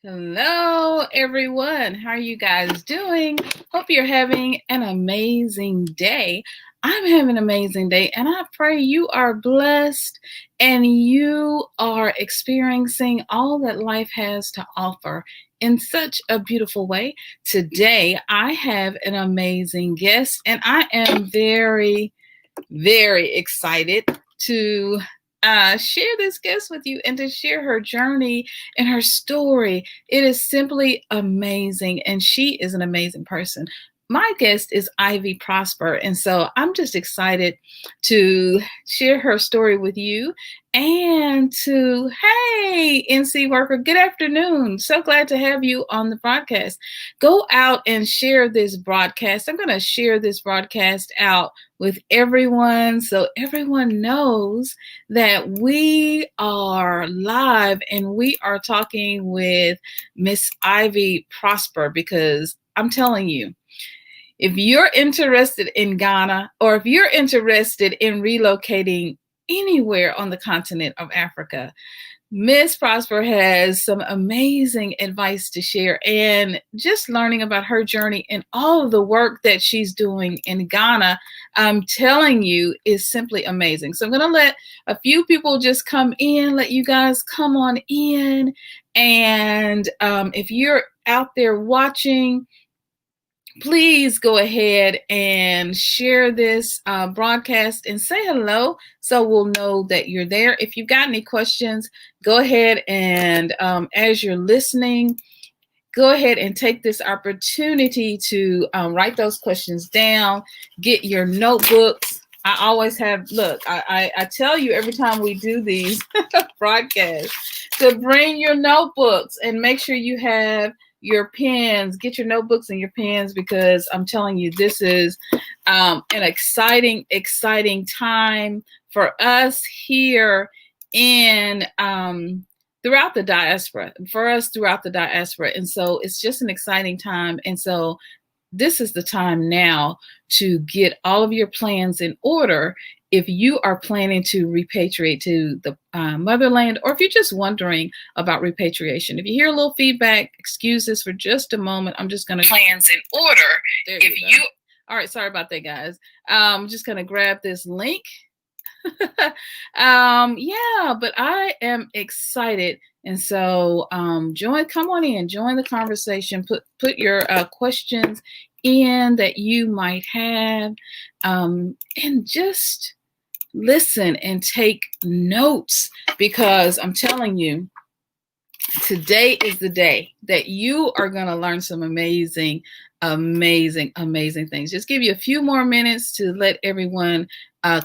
Hello, everyone. How are you guys doing? Hope you're having an amazing day. I'm having an amazing day, and I pray you are blessed and you are experiencing all that life has to offer in such a beautiful way. Today, I have an amazing guest, and I am very, very excited to share this guest with you and to share her journey and her story. It is simply amazing, and she is an amazing person. My guest is Ivy Prosper, and so I'm just excited to share her story with you and to, hey, NC worker, good afternoon. So glad to have you on the broadcast. Go out and share this broadcast. I'm going to share this broadcast out with everyone so everyone knows that we are live and we are talking with Miss Ivy Prosper, because I'm telling you, if you're interested in Ghana or if you're interested in relocating anywhere on the continent of Africa, Miss Prosper has some amazing advice to share, and just learning about her journey and all of the work that she's doing in Ghana, I'm telling you, is simply amazing. So I'm going to let a few people just come in, let you guys come on in. And if you're out there watching, please go ahead and share this broadcast and say hello so we'll know that you're there. If you've got any questions, go ahead and as you're listening, go ahead and take this opportunity to write those questions down, get your notebooks. I always have, look, I tell you every time we do these broadcasts to bring your notebooks and make sure you have your pens, get your notebooks and your pens, because I'm telling you, this is an exciting time for us here in throughout the diaspora, And so it's just an exciting time. And so this is the time now to get all of your plans in order if you are planning to repatriate to the motherland, or if you're just wondering about repatriation. If you hear a little feedback, excuse this for just a moment. I'm just going to plans in order. There you go. All right, sorry about that, guys. I'm just going to grab this link. Yeah, but I am excited. And so come on in, join the conversation, put your questions in that you might have, and just listen and take notes, because I'm telling you, today is the day that you are going to learn some amazing things. Just give you a few more minutes to let everyone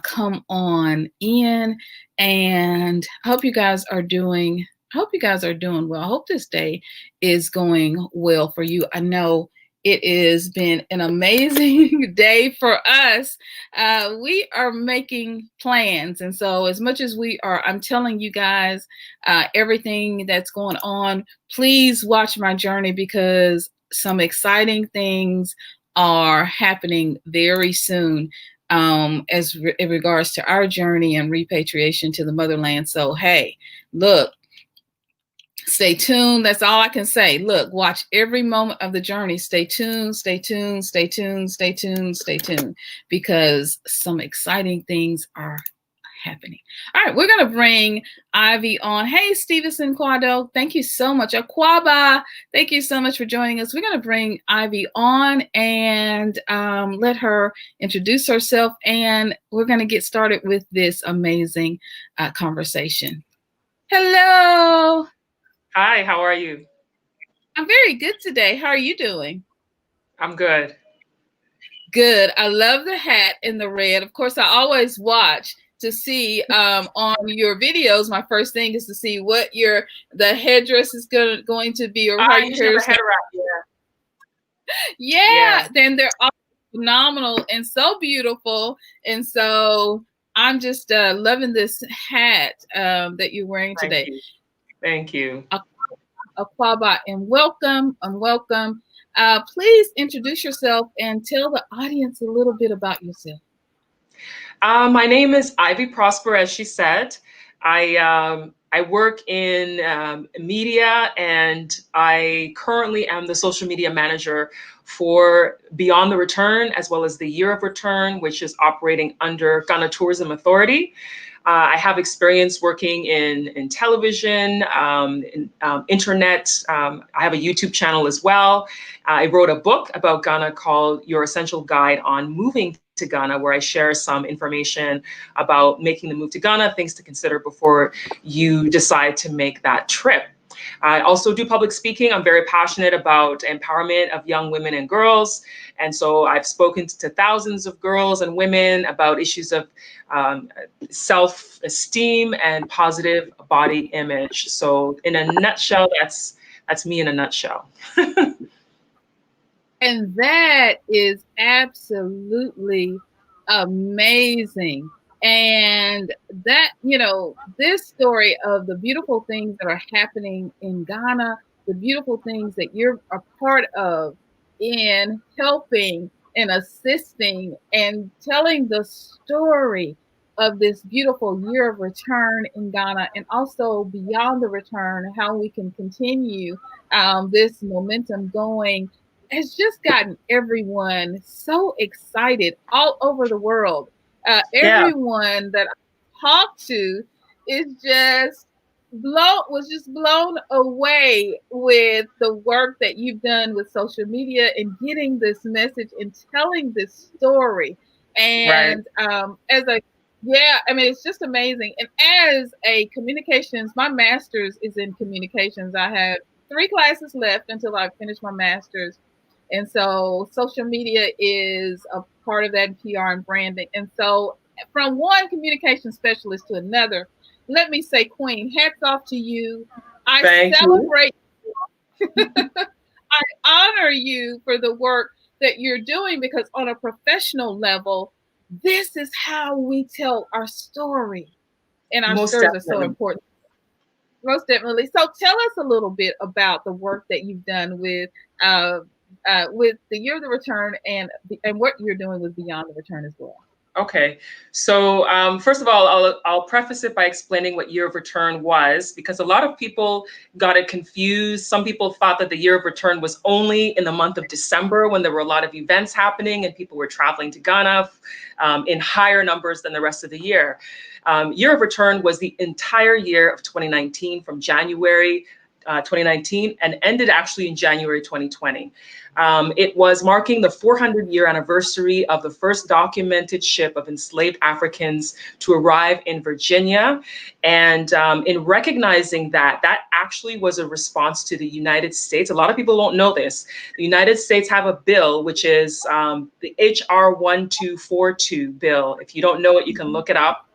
come on in, and I hope you guys are doing well. I hope this day is going well for you. I know it has been an amazing day for us. We are making plans. And so as much as I'm telling you guys everything that's going on, please watch my journey, because some exciting things are happening very soon in regards to our journey and repatriation to the motherland. So, hey, look, stay tuned. That's all I can say. Look, watch every moment of the journey. Stay tuned, because some exciting things are happening. All right, we're going to bring Ivy on. Hey, Stevenson Quado, thank you so much. Aquaba, thank you so much for joining us. We're going to bring Ivy on and let her introduce herself, and we're going to get started with this amazing conversation. Hello. Hi, how are you? I'm very good today. How are you doing? I'm good. Good. I love the hat in the red. Of course, I always watch to see on your videos. My first thing is to see what the headdress is going to be, or how your hair is. Yeah. Then they're all phenomenal and so beautiful. And so I'm just loving this hat that you're wearing today. Thank you. Aquaba, and welcome. Please introduce yourself and tell the audience a little bit about yourself. My name is Ivy Prosper, as she said. I I work in media, and I currently am the social media manager for Beyond the Return, as well as the Year of Return, which is operating under Ghana Tourism Authority. I have experience working in television, internet. I have a YouTube channel as well. I wrote a book about Ghana called Your Essential Guide on Moving to Ghana, where I share some information about making the move to Ghana, things to consider before you decide to make that trip. I also do public speaking. I'm very passionate about empowerment of young women and girls. And so I've spoken to thousands of girls and women about issues of self-esteem and positive body image. So in a nutshell, that's me in a nutshell. And that is absolutely amazing. And that, this story of the beautiful things that are happening in Ghana, the beautiful things that you're a part of in helping and assisting and telling the story of this beautiful year of return in Ghana, and also beyond the return, how we can continue this momentum going, has just gotten everyone so excited all over the world. Yeah, Everyone that I talked to is just blown away with the work that you've done with social media and getting this message and telling this story. right. And as a yeah, I mean, it's just amazing. And as a communications, my master's is in communications. I have 3 classes left until I finish my master's. And so social media is a part of that, PR and branding. And so from one communication specialist to another, let me say, Queen, hats off to you. I Thank you. celebrate, I honor you for the work that you're doing, because on a professional level, this is how we tell our story. And our Most stories are so definitely. important. Most definitely. So tell us a little bit about the work that you've done with the Year of the Return, and what you're doing with Beyond the Return as well. Okay, so first of all, I'll preface it by explaining what Year of Return was, because a lot of people got it confused. Some people thought that the Year of Return was only in the month of December, when there were a lot of events happening and people were traveling to Ghana in higher numbers than the rest of the year. Year of Return was the entire year of 2019, from January 2019, and ended actually in January 2020. It was marking the 400-year anniversary of the first documented ship of enslaved Africans to arrive in Virginia. And in recognizing that, that actually was a response to the United States. A lot of people don't know this. The United States have a bill, which is the HR 1242 bill. If you don't know it, you can look it up.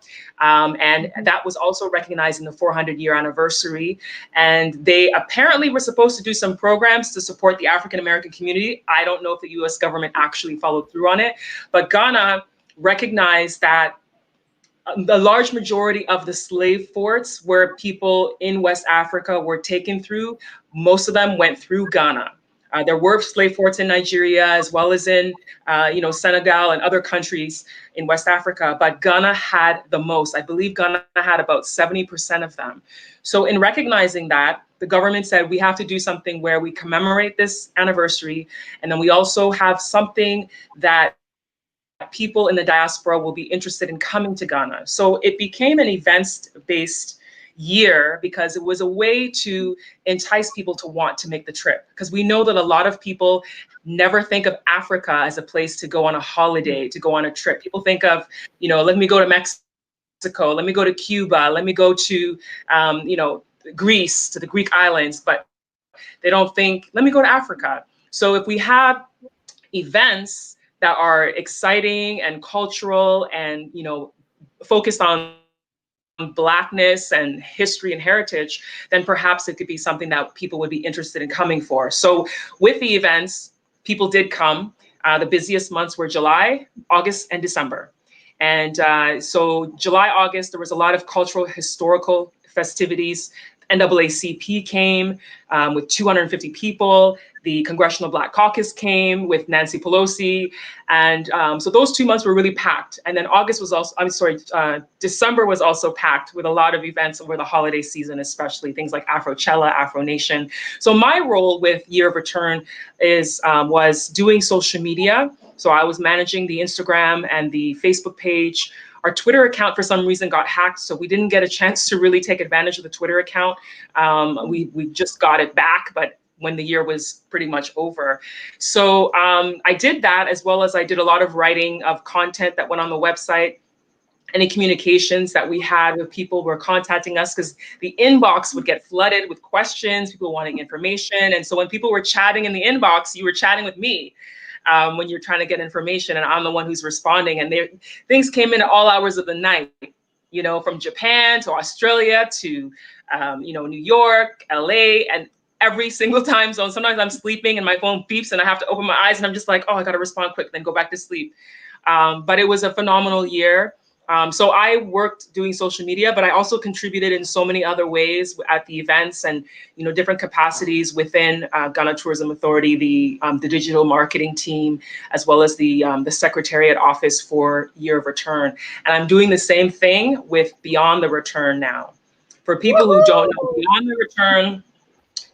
And that was also recognizing the 400-year anniversary. And they apparently were supposed to do some programs to support the African American community. I don't know if the US government actually followed through on it, but Ghana recognized that the large majority of the slave forts where people in West Africa were taken through, most of them went through Ghana. There were slave forts in Nigeria, as well as in Senegal and other countries in West Africa, but Ghana had the most. I believe Ghana had about 70% of them. So in recognizing that, the government said we have to do something where we commemorate this anniversary, and then we also have something that people in the diaspora will be interested in coming to Ghana. So it became an events-based year, because it was a way to entice people to want to make the trip. Because we know that a lot of people never think of Africa as a place to go on a holiday, to go on a trip. People think of, let me go to Mexico, let me go to Cuba, let me go to, Greece, to the Greek islands, but they don't think, let me go to Africa. So if we have events that are exciting and cultural and, focused on Blackness and history and heritage, then perhaps it could be something that people would be interested in coming for. So with the events, people did come. The busiest months were July, August, and December. And so July, August, there was a lot of cultural, historical festivities NAACP came with 250 people. The Congressional Black Caucus came with Nancy Pelosi. And so those 2 months were really packed. And then August was also, December was also packed with a lot of events over the holiday season, especially things like Afrochella, Afro Nation. So my role with Year of Return was doing social media. So I was managing the Instagram and the Facebook page. Our Twitter account, for some reason, got hacked, so we didn't get a chance to really take advantage of the Twitter account. We just got it back, but when the year was pretty much over. So I did that, as well as I did a lot of writing of content that went on the website. Any communications that we had with people who were contacting us, because the inbox would get flooded with questions, people wanting information. And so when people were chatting in the inbox, you were chatting with me. When you're trying to get information, and I'm the one who's responding, and things came in at all hours of the night, from Japan to Australia to, New York, LA, and every single time zone. Sometimes I'm sleeping and my phone beeps and I have to open my eyes and I'm just like, oh, I got to respond quick, then go back to sleep. But it was a phenomenal year. So I worked doing social media, but I also contributed in so many other ways at the events and, different capacities within Ghana Tourism Authority, the digital marketing team, as well as the Secretariat Office for Year of Return. And I'm doing the same thing with Beyond the Return now. For people who don't know, Beyond the Return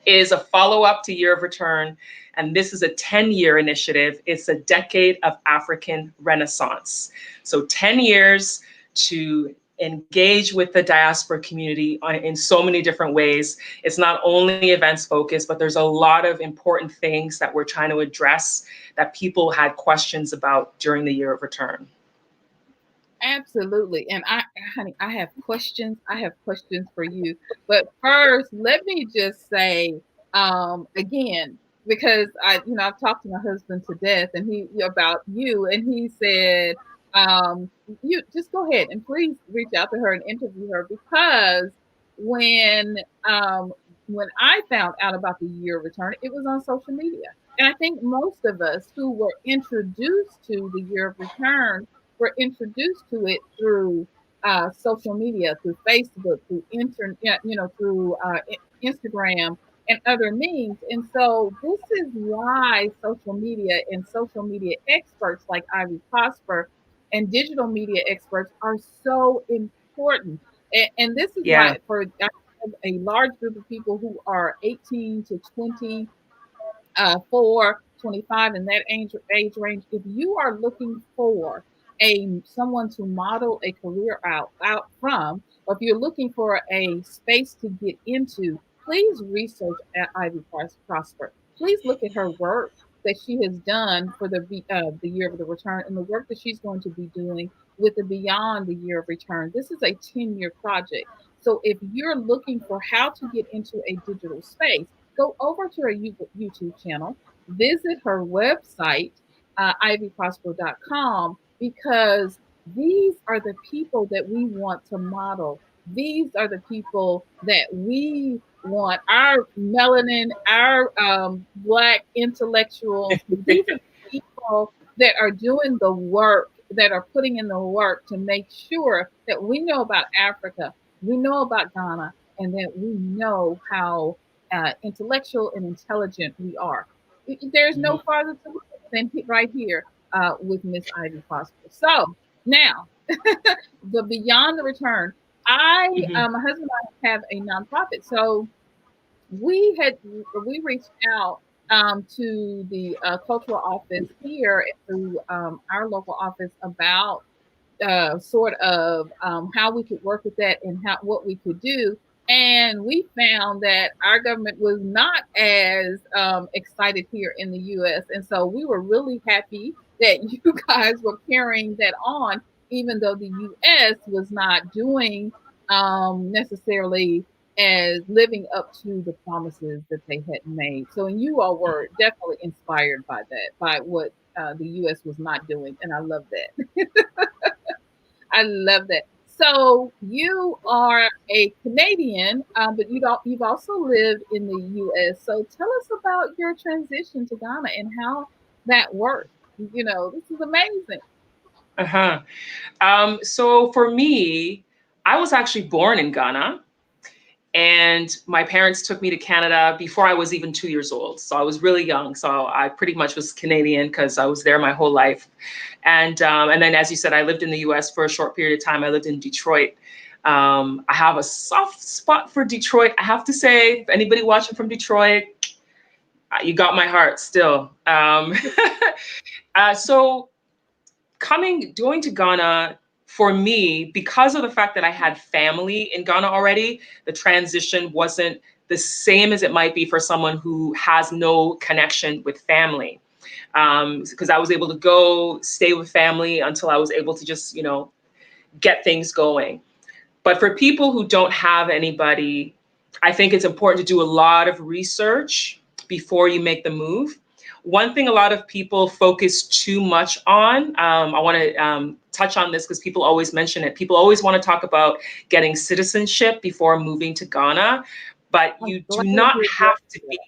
is a follow-up to Year of Return. And this is a 10-year initiative. It's a decade of African Renaissance. So 10 years to engage with the diaspora community in so many different ways. It's not only events focused, but there's a lot of important things that we're trying to address that people had questions about during the Year of Return. Absolutely. And honey, I have questions. I have questions for you. But first, let me just say, again, because I've talked to my husband to death and about you, and he said, you just go ahead and please reach out to her and interview her, because when when I found out about the Year of Return, it was on social media. And I think most of us who were introduced to the Year of Return were introduced to it through social media, through Facebook, through internet, through Instagram and other means. And so this is why social media and social media experts like Ivy Prosper and digital media experts are so important. And this is Yeah. why for a large group of people who are 18 to 20, 25 in that age range, if you are looking for someone to model a career out from, or if you're looking for a space to get into, please research at Ivy Prosper. Please look at her work that she has done for the Year of the Return, and the work that she's going to be doing with the Beyond the Year of Return. This is a 10-year project. So if you're looking for how to get into a digital space, go over to her YouTube channel, visit her website, ivyprosper.com, because these are the people that we want to model. These are the people that we want, our melanin, our Black intellectuals. These are the people that are doing the work, that are putting in the work to make sure that we know about Africa, we know about Ghana, and that we know how intellectual and intelligent we are. There's no farther to look than right here with Miss Ivy Prosper. So now, the Beyond the Return. My husband and I have a nonprofit, so we reached out to the cultural office here through our local office about sort of how we could work with that and what we could do. And we found that our government was not as excited here in the U.S. And so we were really happy that you guys were carrying that on, even though the U.S. was not doing necessarily as living up to the promises that they had made. So, and you all were definitely inspired by that, by what the U.S. was not doing. And I love that. I love that. So you are a Canadian, but you've also lived in the U.S. So tell us about your transition to Ghana and how that worked. This is amazing. So for me, I was actually born in Ghana. And my parents took me to Canada before I was even 2 years old. So I was really young. So I pretty much was Canadian because I was there my whole life. And then, as you said, I lived in the US for a short period of time. I lived in Detroit. I have a soft spot for Detroit. I have to say, if anybody watching from Detroit, you got my heart still. So going to Ghana for me, because of the fact that I had family in Ghana already, the transition wasn't the same as it might be for someone who has no connection with family. Because I was able to go stay with family until I was able to just, get things going. But for people who don't have anybody, I think it's important to do a lot of research before you make the move. One thing a lot of people focus too much on, I want to touch on this because people always mention it. People always want to talk about getting citizenship before moving to Ghana, but you do not have to be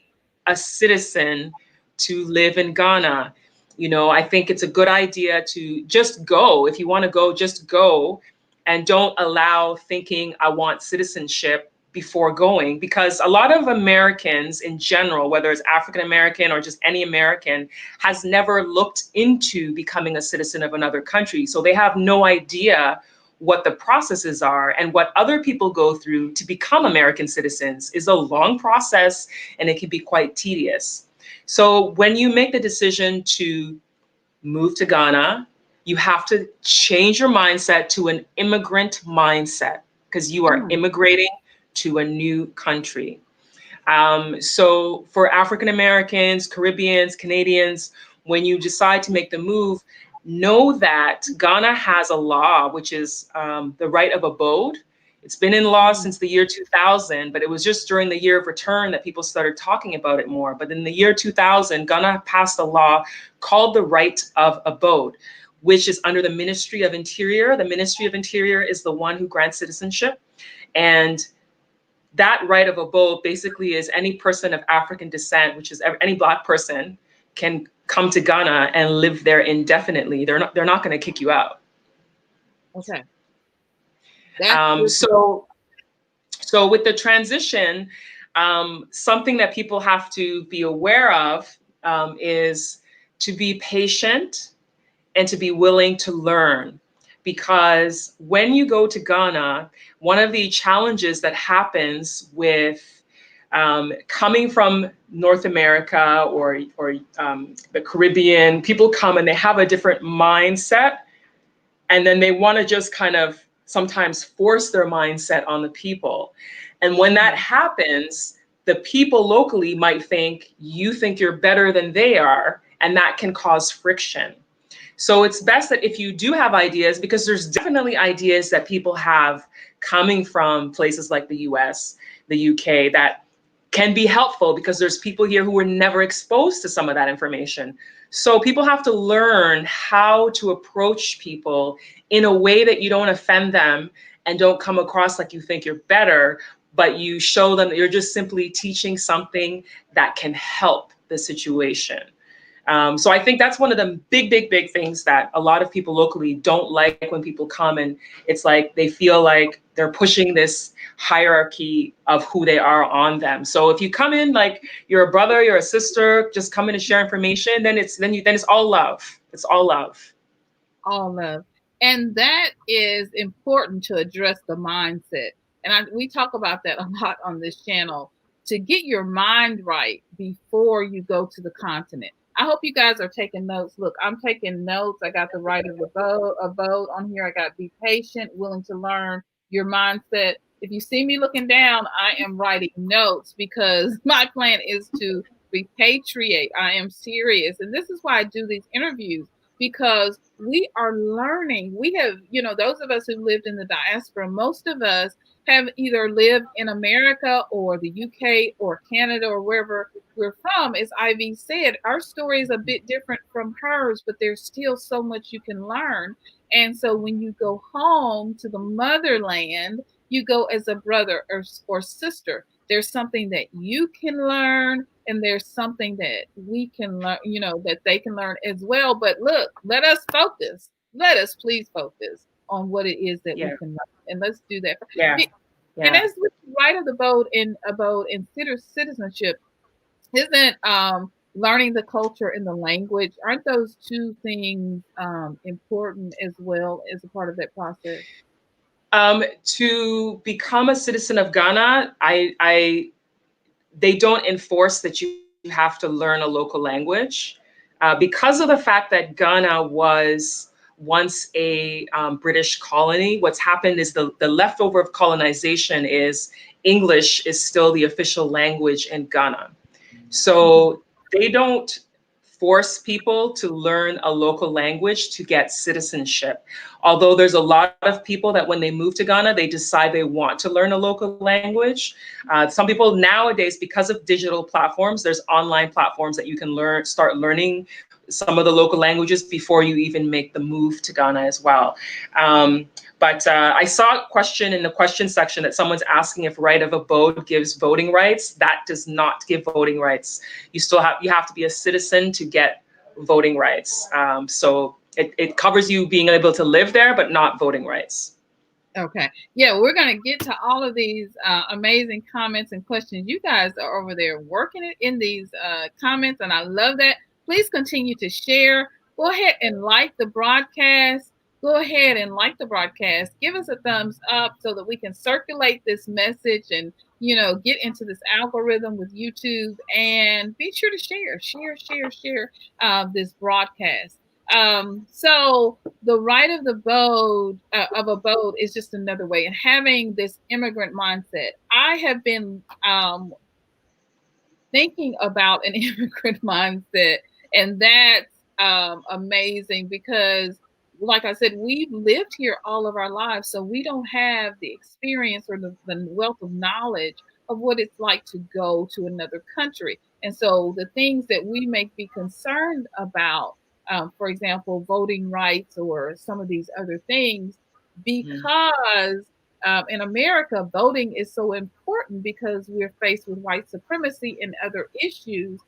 a citizen to live in Ghana. I think it's a good idea to just go. If you want to go, just go, and don't allow thinking I want citizenship before going, because a lot of Americans in general, whether it's African American or just any American, has never looked into becoming a citizen of another country. So they have no idea what the processes are, and what other people go through to become American citizens is a long process, and it can be quite tedious. So when you make the decision to move to Ghana, you have to change your mindset to an immigrant mindset, because you are immigrating to a new country. So for African Americans, Caribbeans, Canadians, when you decide to make the move, know that Ghana has a law, which is the right of abode. It's been in law since the year 2000, but it was just during the year of return that people started talking about it more. But in the year 2000, Ghana passed a law called the right of abode, which is under the Ministry of Interior. The Ministry of Interior is the one who grants citizenship. And that right of abode basically is any person of African descent, which is any Black person, can come to Ghana and live there indefinitely. They're not going to kick you out. Okay. So with the transition, something that people have to be aware of is to be patient and to be willing to learn. Because when you go to Ghana, one of the challenges that happens with coming from North America or the Caribbean, people come and they have a different mindset, and then they want to just kind of sometimes force their mindset on the people. And when that happens, the people locally might think you think you're better than they are, and that can cause friction. So it's best that if you do have ideas, because there's definitely ideas that people have coming from places like the US, the UK, that can be helpful, because there's people here who were never exposed to some of that information. So people have to learn how to approach people in a way that you don't offend them and don't come across like you think you're better, but you show them that you're just simply teaching something that can help the situation. So I think that's one of the big things that a lot of people locally don't like when people come, and it's like they feel like they're pushing this hierarchy of who they are on them. So if you come in like you're a brother, you're a sister, just come in to share information, then it's all love. It's all love. All love. And that is important to address the mindset. And we talk about that a lot on this channel, to get your mind right before you go to the continent. I hope you guys are taking notes. Look, I'm taking notes. I got the right of abode on here. I got be patient, willing to learn, your mindset. If you see me looking down, I am writing notes because my plan is to repatriate. I am serious. And this is why I do these interviews, because we are learning. We have, those of us who lived in the diaspora, most of us have either lived in America or the UK or Canada or wherever we're from. As Ivy said, our story is a bit different from hers, but there's still so much you can learn. And so when you go home to the motherland, you go as a brother or sister. There's something that you can learn, and there's something that we can learn, that they can learn as well. But look, let us focus. Let us please focus on what it is that we can learn. And let's do that. Yeah. And as we right of the vote in citizenship, isn't learning the culture and the language, aren't those two things important as well as a part of that process? To become a citizen of Ghana, they don't enforce that you have to learn a local language. Because of the fact that Ghana was once a British colony, what's happened is the leftover of colonization is English is still the official language in Ghana. So they don't force people to learn a local language to get citizenship. Although there's a lot of people that when they move to Ghana, they decide they want to learn a local language. Some people nowadays, because of digital platforms, there's online platforms that you can start learning some of the local languages before you even make the move to Ghana as well. But I saw a question in the question section that someone's asking if right of abode gives voting rights. That does not give voting rights. You have to be a citizen to get voting rights. So it covers you being able to live there, but not voting rights. Okay. Yeah, we're going to get to all of these amazing comments and questions. You guys are over there working it in these comments, and I love that. Please continue to share. Go ahead and like the broadcast. Go ahead and like the broadcast. Give us a thumbs up so that we can circulate this message and, get into this algorithm with YouTube. And be sure to share this broadcast. So the right of the abode is just another way, and having this immigrant mindset. I have been thinking about an immigrant mindset, and that's amazing because, like I said, we've lived here all of our lives, so we don't have the experience or the wealth of knowledge of what it's like to go to another country. And so the things that we may be concerned about, for example, voting rights or some of these other things, because in America, voting is so important because we're faced with white supremacy and other issues.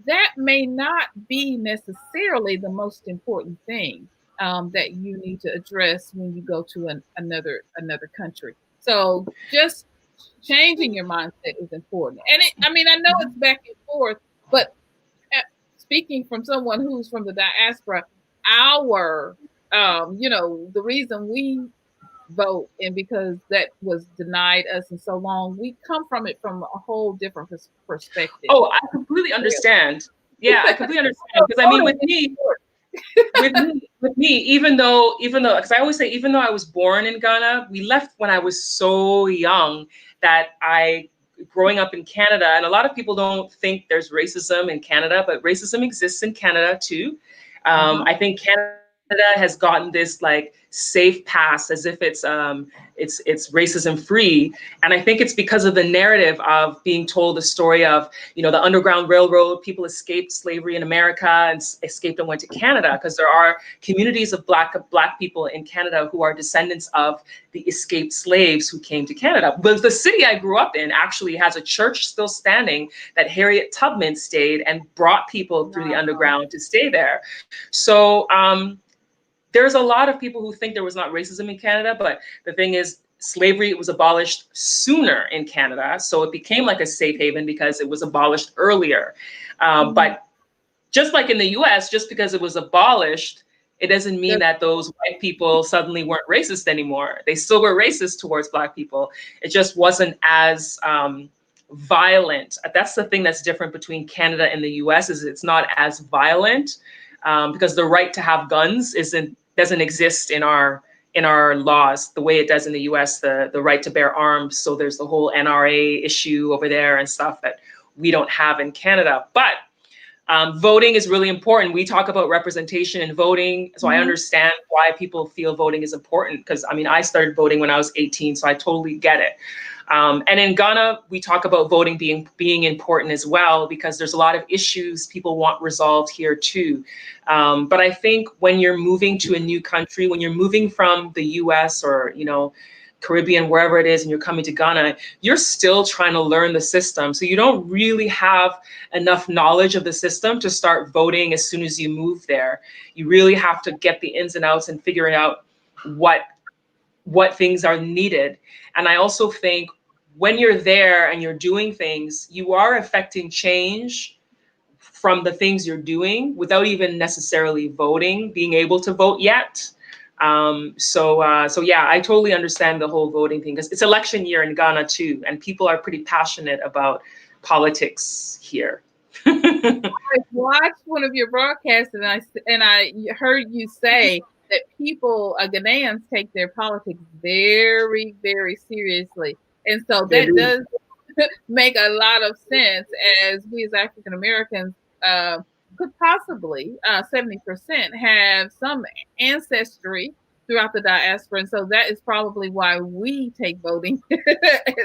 That may not be necessarily the most important thing that you need to address when you go to another country. So just changing your mindset is important. And I know it's back and forth, but speaking from someone who's from the diaspora, our the reason we vote, and because that was denied us in so long, we come from it from a whole different perspective. Oh, I completely understand. Yeah, I completely understand. Because I mean, with me, even though, because I always say, even though I was born in Ghana, we left when I was so young that growing up in Canada, and a lot of people don't think there's racism in Canada, but racism exists in Canada too. I think Canada has gotten this like safe pass as if it's racism free, and I think it's because of the narrative of being told the story of the Underground Railroad. People escaped slavery in America and escaped and went to Canada, because there are communities of black people in Canada who are descendants of the escaped slaves who came to Canada. But the city I grew up in actually has a church still standing that Harriet Tubman stayed and brought people through the underground to stay there. So there's a lot of people who think there was not racism in Canada, but the thing is, slavery was abolished sooner in Canada, so it became like a safe haven because it was abolished earlier. But just like in the US, just because it was abolished, it doesn't mean that those white people suddenly weren't racist anymore. They still were racist towards Black people. It just wasn't as violent. That's the thing that's different between Canada and the US, is it's not as violent, because the right to have guns doesn't exist in our laws the way it does in the US, the right to bear arms. So there's the whole NRA issue over there and stuff that we don't have in Canada. But voting is really important. We talk about representation in voting, so I understand why people feel voting is important, because I started voting when I was 18, so I totally get it. And in Ghana, we talk about voting being important as well, because there's a lot of issues people want resolved here too. But I think when you're moving to a new country, when you're moving from the US or Caribbean, wherever it is, and you're coming to Ghana, you're still trying to learn the system. So you don't really have enough knowledge of the system to start voting as soon as you move there. You really have to get the ins and outs and figure out what things are needed. And I also think when you're there and you're doing things, you are affecting change from the things you're doing without even necessarily voting, being able to vote yet. So yeah, I totally understand the whole voting thing because it's election year in Ghana too, and people are pretty passionate about politics here. I watched one of your broadcasts and I heard you say that people, Ghanaians, take their politics very, very seriously, and so They that do. does make a lot of sense. As we as African Americans uh, could possibly 70% have some ancestry throughout the diaspora, and so that is probably why we take voting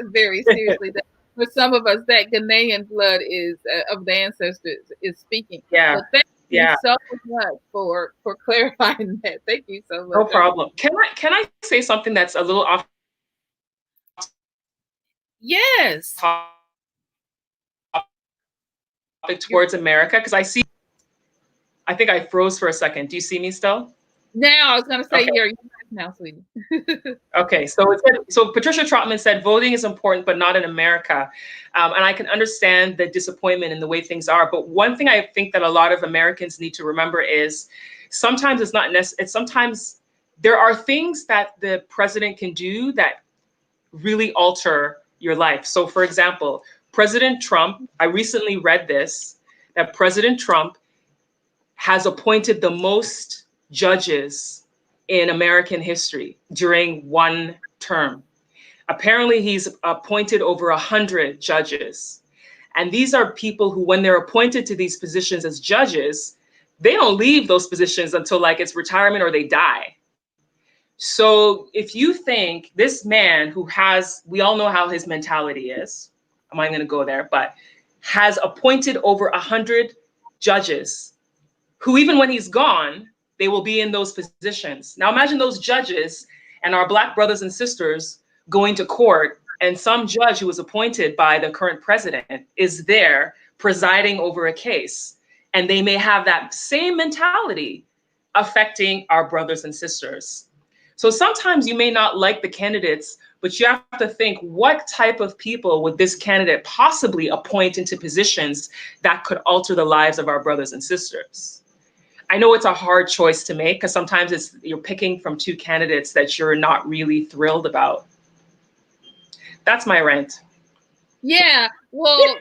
very seriously. For some of us, that Ghanaian blood is of the ancestors is speaking. Yeah, So thank you yeah, so much for clarifying that. Thank you so no much. problem. Can I say something that's a little off Yes. topic You're, towards America? Because I think I froze for a second. Do you see me still? now I was going to say Okay. you're now, sweetie. Okay, so Patricia Trotman said voting is important, but not in America, and I can understand the disappointment in the way things are. But one thing I think that a lot of Americans need to remember is sometimes it's not necessary. Sometimes there are things that the president can do that really alter your life. So, for example, President Trump. I recently read this that President Trump has appointed the most judges in American history during one term. Apparently, he's appointed over 100 judges. And these are people who, when they're appointed to these positions as judges, they don't leave those positions until like it's retirement or they die. So if you think this man who has, we all know how his mentality is, I'm not going to go there, but has appointed over 100 judges who, even when he's gone, they will be in those positions. Now imagine those judges and our Black brothers and sisters going to court, and some judge who was appointed by the current president is there presiding over a case. And they may have that same mentality affecting our brothers and sisters. So sometimes you may not like the candidates, but you have to think, what type of people would this candidate possibly appoint into positions that could alter the lives of our brothers and sisters? I know it's a hard choice to make because sometimes you're picking from two candidates that you're not really thrilled about. That's my rant. Yeah, well,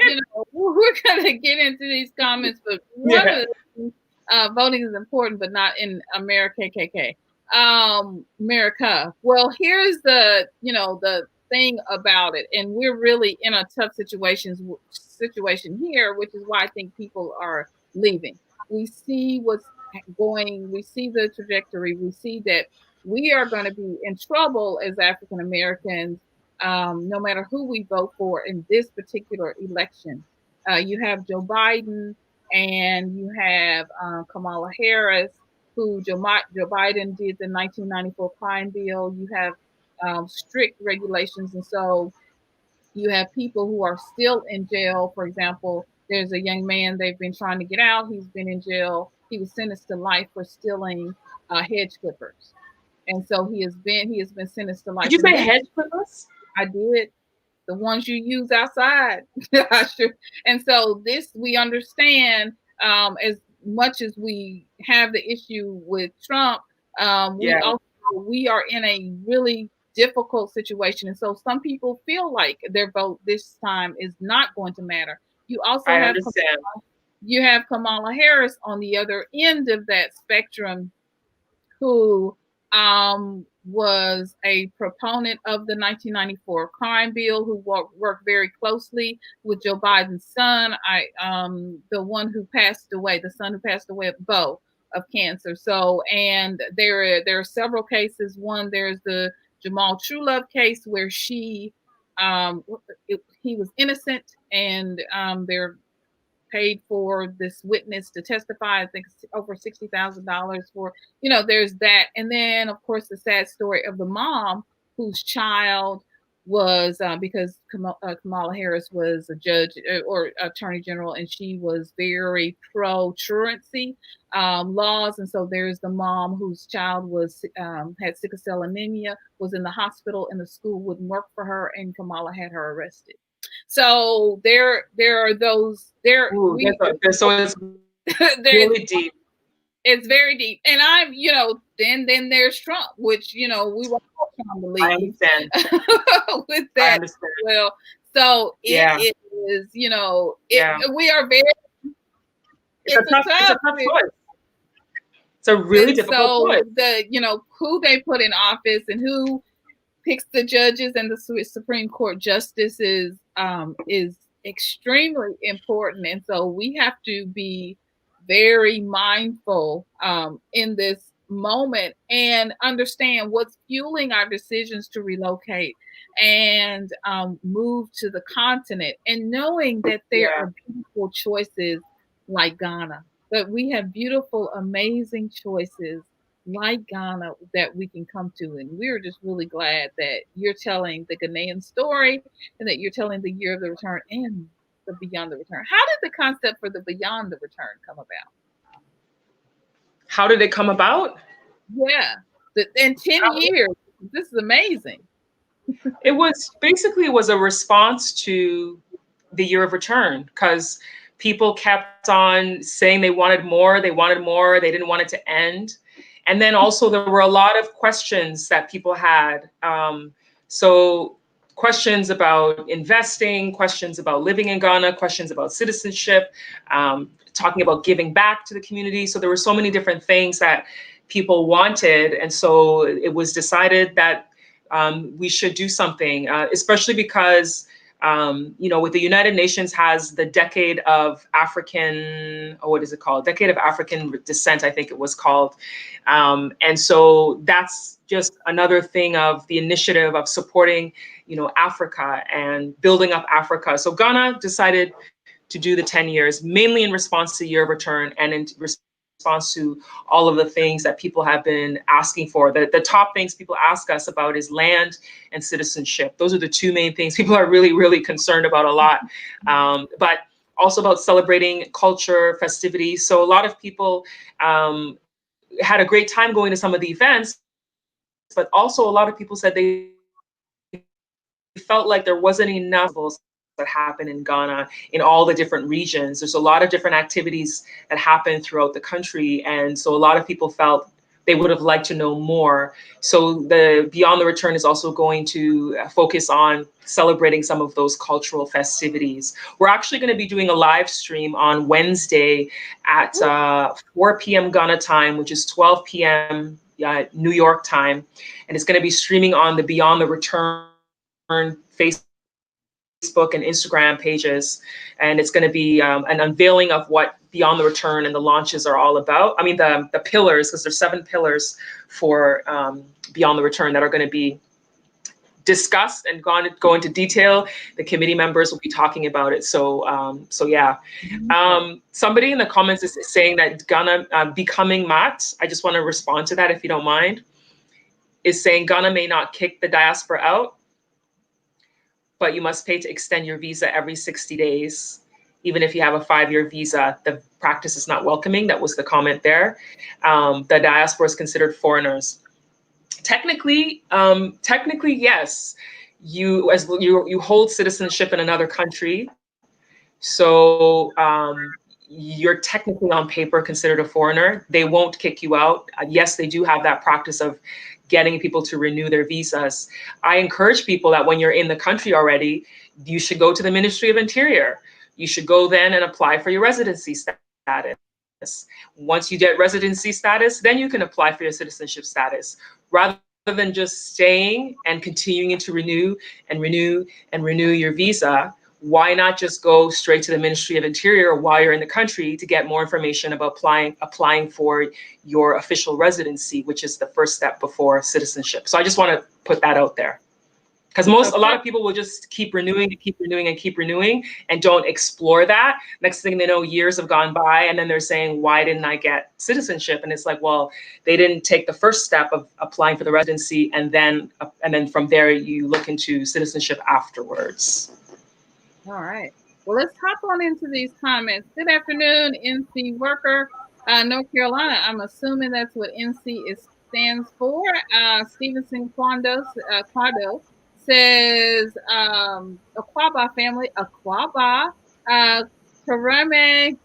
we're going to get into these comments, but one of the things, voting is important, but not in America, KKK. America. Well, here's the thing about it, and we're really in a tough situation here, which is why I think people are leaving. We see what's going, we see the trajectory, we see that we are going to be in trouble as African Americans, no matter who we vote for in this particular election. You have Joe Biden and you have Kamala Harris, who Joe Biden did the 1994 crime bill. You have strict regulations. And so you have people who are still in jail. For example, there's a young man they've been trying to get out. He's been in jail. He was sentenced to life for stealing hedge clippers. And so he has been sentenced to life. Did you say hedge clippers? I did. The ones you use outside. And so this we understand, as much as we have the issue with Trump, we are in a really difficult situation. And so some people feel like their vote this time is not going to matter. You also I have understand. Kamala Harris on the other end of that spectrum, who was a proponent of the 1994 crime bill, who worked very closely with Joe Biden's son, the one who passed away, the son who passed away at Bo of cancer. So, and there are several cases. One, there's the Jamal Truelove case where he was innocent, and they're paid for this witness to testify. I think it's over $60,000 for, there's that. And then, of course, the sad story of the mom whose child was because Kamala Harris was a judge or attorney general, and she was very pro truancy laws. And so there's the mom whose child was had sickle cell anemia, was in the hospital, and the school wouldn't work for her, and Kamala had her arrested. So there are those there. Ooh, so it's really deep. It's very deep. And I'm, then there's Trump, which, we were all trying to I leave understand. with I that as understand. well. So Yeah. it is, Yeah. we are very, It's a tough choice. It's a really difficult choice. So who they put in office and who picks the judges and the Supreme Court justices is extremely important. And so we have to be very mindful in this moment and understand what's fueling our decisions to relocate and move to the continent, and knowing that there are beautiful choices like Ghana, that we have beautiful, amazing choices like Ghana that we can come to. And we're just really glad that you're telling the Ghanaian story and that you're telling the year of the return and the beyond the return. How did the concept for the beyond the return come about? How did it come about? Yeah. In 10 years, this is amazing. It was a response to the year of return, because people kept on saying they wanted more, they didn't want it to end. And then also there were a lot of questions that people had. So questions about investing, questions about living in Ghana, questions about citizenship, talking about giving back to the community. So there were so many different things that people wanted. And so it was decided that we should do something, especially because with the United Nations has the Decade of African, what is it called? Decade of African Descent, I think it was called. And so that's just another thing of the initiative of supporting, Africa and building up Africa. So Ghana decided to do the 10 years, mainly in response to year of return and in response to all of the things that people have been asking for. The top things people ask us about is land and citizenship. Those are the two main things people are really, really concerned about a lot. But also about celebrating culture, festivities. So a lot of people had a great time going to some of the events, but also a lot of people said they felt like there wasn't enough that happen in Ghana in all the different regions. There's a lot of different activities that happen throughout the country. And so a lot of people felt they would have liked to know more. So the Beyond the Return is also going to focus on celebrating some of those cultural festivities. We're actually going to be doing a live stream on Wednesday at 4 p.m. Ghana time, which is 12 p.m. New York time. And it's going to be streaming on the Beyond the Return Facebook and Instagram pages. And it's going to be an unveiling of what Beyond the Return and the launches are all about. I mean, the pillars, because there's 7 pillars for Beyond the Return that are going to be discussed and go into detail. The committee members will be talking about it. So yeah. Somebody in the comments is saying that Ghana becoming MAT, I just want to respond to that if you don't mind, is saying Ghana may not kick the diaspora out, but you must pay to extend your visa every 60 days. Even if you have a 5-year visa, the practice is not welcoming. That was the comment there. The diaspora is considered foreigners. Technically, yes. You hold citizenship in another country, so you're technically on paper considered a foreigner. They won't kick you out. Yes, they do have that practice of getting people to renew their visas. I encourage people that when you're in the country already, you should go to the Ministry of Interior. You should go then and apply for your residency status. Once you get residency status, then you can apply for your citizenship status. Rather than just staying and continuing to renew your visa, why not just go straight to the Ministry of Interior while you're in the country to get more information about applying for your official residency, which is the first step before citizenship. So I just want to put that out there. Because a lot of people will just keep renewing and keep renewing and keep renewing and don't explore that. Next thing they know, years have gone by, and then they're saying, why didn't I get citizenship? And it's like, well, they didn't take the first step of applying for the residency, and then from there you look into citizenship afterwards. All right. Well, let's hop on into these comments. Good afternoon, NC Worker, North Carolina. I'm assuming that's what NC stands for. Stevenson Quando says, Aquaba family, Aquaba. Karame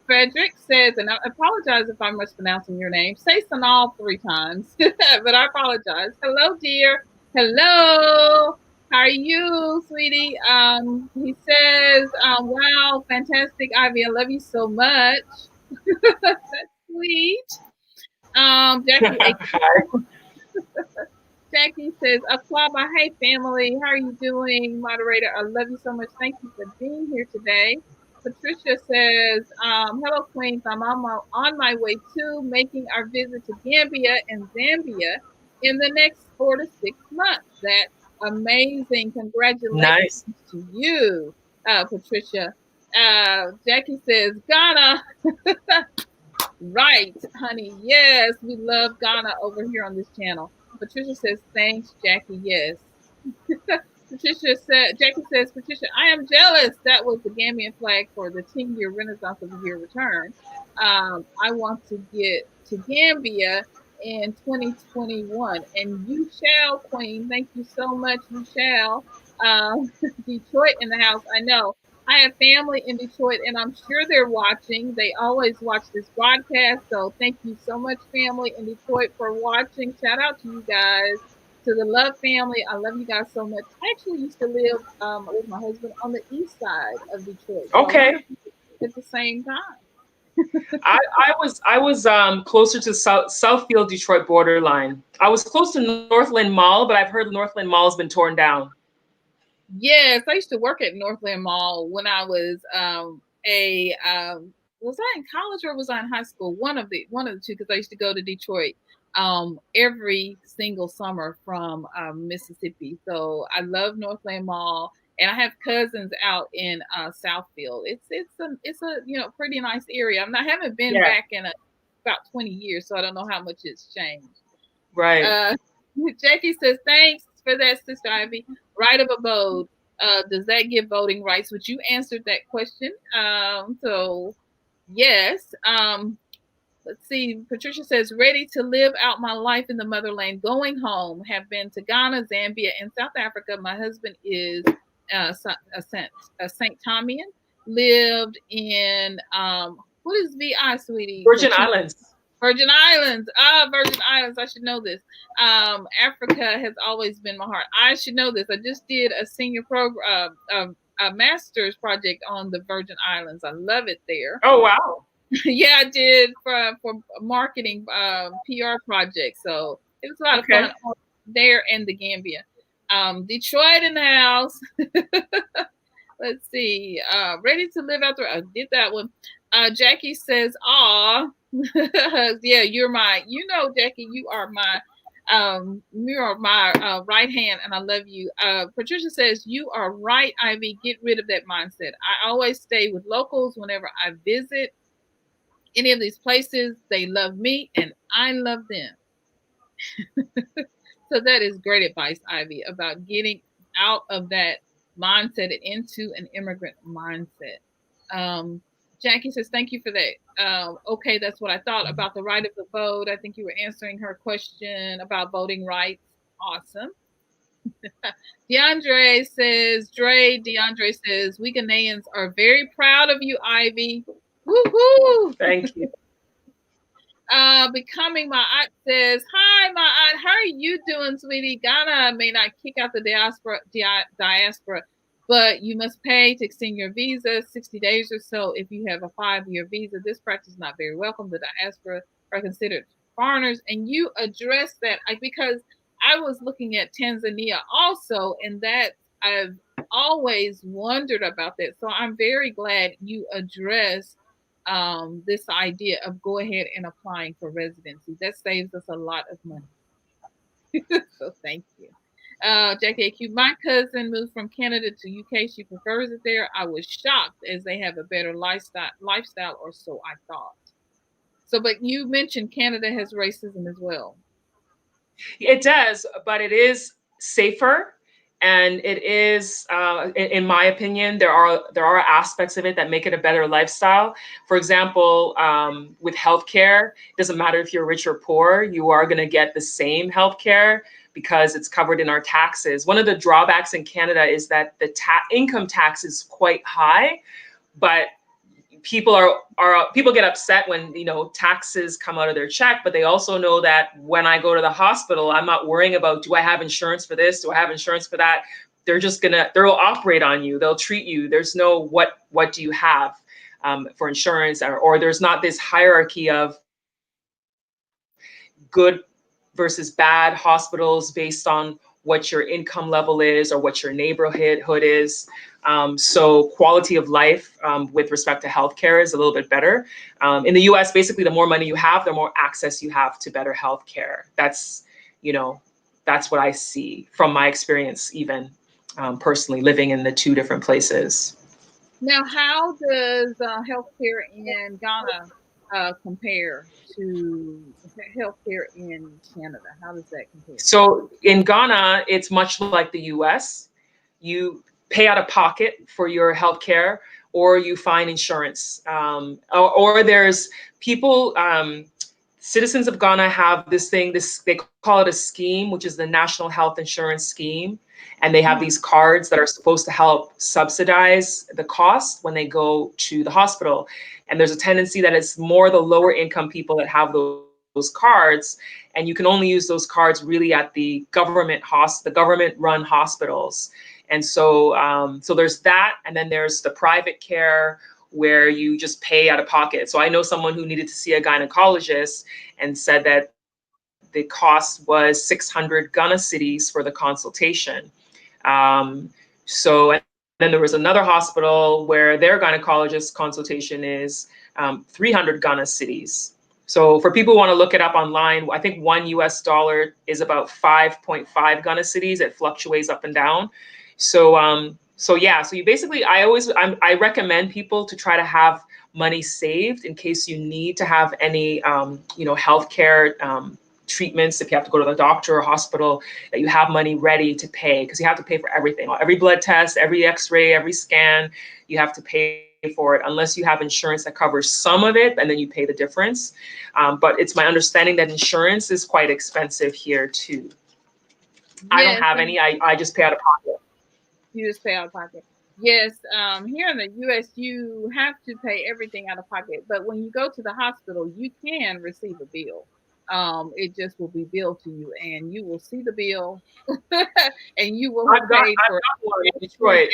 Frederick says, and I apologize if I'm mispronouncing your name. Say SYNOLVE 3 times, but I apologize. Hello, dear. Hello. How are you, sweetie? He says, wow, fantastic, Ivy. I love you so much. That's sweet. Jackie Jackie says, Aquaba, hey family, how are you doing? Moderator, I love you so much. Thank you for being here today. Patricia says, hello, Queens. I'm on my way to making our visit to Gambia and Zambia in the next 4 to 6 months. That's amazing. Congratulations to you, Patricia. Jackie says, Ghana. Right, honey. Yes, we love Ghana over here on this channel. Patricia says, thanks, Jackie. Yes. Jackie says, Patricia, I am jealous. That was the Gambian flag for the 10-year Renaissance of the Year return. I want to get to Gambia in 2021. And you shall, Queen. Thank you so much. You shall. Detroit in the house. I know. I have family in Detroit, and I'm sure they're watching. They always watch this broadcast. So thank you so much, family in Detroit, for watching. Shout out to you guys. To the Love family, I love you guys so much. I actually used to live with my husband on the east side of Detroit. So okay. At the same time. I was closer to Southfield Detroit borderline. I was close to Northland Mall, but I've heard Northland Mall has been torn down. Yes, I used to work at Northland Mall when I was was I in college or was I in high school? One of the two, because I used to go to Detroit every single summer from Mississippi. So I love Northland Mall, and I have cousins out in Southfield. It's a pretty nice area. I haven't been back in about 20 years, so I don't know how much it's changed. Right. Jackie says, thanks for that, Sister Ivy. Right of abode. Does that give voting rights? Which you answered that question. So yes. Let's see. Patricia says, ready to live out my life in the motherland, going home. Have been to Ghana, Zambia, and South Africa. My husband is a St. Thomian. Lived in what is VI, sweetie? Virgin Islands. Virgin Islands. Virgin Islands. I should know this. Africa has always been my heart. I should know this. I just did a senior program, a master's project on the Virgin Islands. I love it there. Oh, wow. Yeah, I did for marketing PR projects. So it was a lot of fun there in the Gambia. Detroit in the house. Let's see. Ready to live out there. I did that one. Jackie says, aw. Yeah, Jackie, you are my right hand, and I love you. Patricia says, you are right, Ivy. Get rid of that mindset. I always stay with locals whenever I visit any of these places. They love me, and I love them. So that is great advice, Ivy, about getting out of that mindset and into an immigrant mindset. Jackie says, thank you for that. Okay, that's what I thought about the right of the vote. I think you were answering her question about voting rights. Awesome. DeAndre says, we Ghanaians are very proud of you, Ivy. Woohoo! Thank you. Becoming my aunt says, hi, my aunt. How are you doing, sweetie? Ghana may not kick out the diaspora, but you must pay to extend your visa 60 days or so if you have a 5-year visa. This practice is not very welcome. The diaspora are considered foreigners, and you address that because I was looking at Tanzania also, and that I've always wondered about that. So I'm very glad you addressed this idea of go ahead and applying for residency. That saves us a lot of money. So thank you. Jackie AQ, my cousin moved from Canada to UK. She prefers it there. I was shocked as they have a better lifestyle, or so I thought. So, but you mentioned Canada has racism as well. It does, but it is safer, and it is, in my opinion, there are aspects of it that make it a better lifestyle. For example, with healthcare, it doesn't matter if you're rich or poor, you are going to get the same healthcare because it's covered in our taxes. One of the drawbacks in Canada is that the income tax is quite high, but people get upset when taxes come out of their check, but they also know that when I go to the hospital, I'm not worrying about, do I have insurance for this, do I have insurance for that. They'll operate on you, they'll treat you. There's no what do you have for insurance, or there's not this hierarchy of good versus bad hospitals based on what your income level is or what your neighborhood is. So quality of life with respect to healthcare is a little bit better. In the US, basically, the more money you have, the more access you have to better healthcare. That's what I see from my experience, even personally living in the two different places. Now, how does healthcare in Ghana compare to healthcare in Canada? How does that compare? So in Ghana, it's much like the US. You pay out of pocket for your healthcare, or you find insurance. Or there's people, citizens of Ghana have this thing, they call it a scheme, which is the National Health Insurance Scheme. And they have these cards that are supposed to help subsidize the cost when they go to the hospital. And there's a tendency that it's more the lower income people that have those cards. And you can only use those cards really at the government-run hospitals. And so there's that. And then there's the private care where you just pay out of pocket. So I know someone who needed to see a gynecologist and said that the cost was 600 Ghana cedis for the consultation. And then there was another hospital where their gynecologist consultation is 300 Ghana cedis. So for people who want to look it up online, I think $1 is about 5.5 Ghana cedis. It fluctuates up and down. So you basically, I recommend people to try to have money saved in case you need to have any healthcare treatments. If you have to go to the doctor or hospital, that you have money ready to pay, because you have to pay for everything, every blood test, every x-ray, every scan. You have to pay for it unless you have insurance that covers some of it, and then you pay the difference. But it's my understanding that insurance is quite expensive here too. Yes, I don't have any. I just pay out of pocket. You just pay out of pocket. Yes, here in the US, you have to pay everything out of pocket. But when you go to the hospital, you can receive a bill. It just will be billed to you, and you will see the bill, and you will have paid for it. I've got one in Detroit.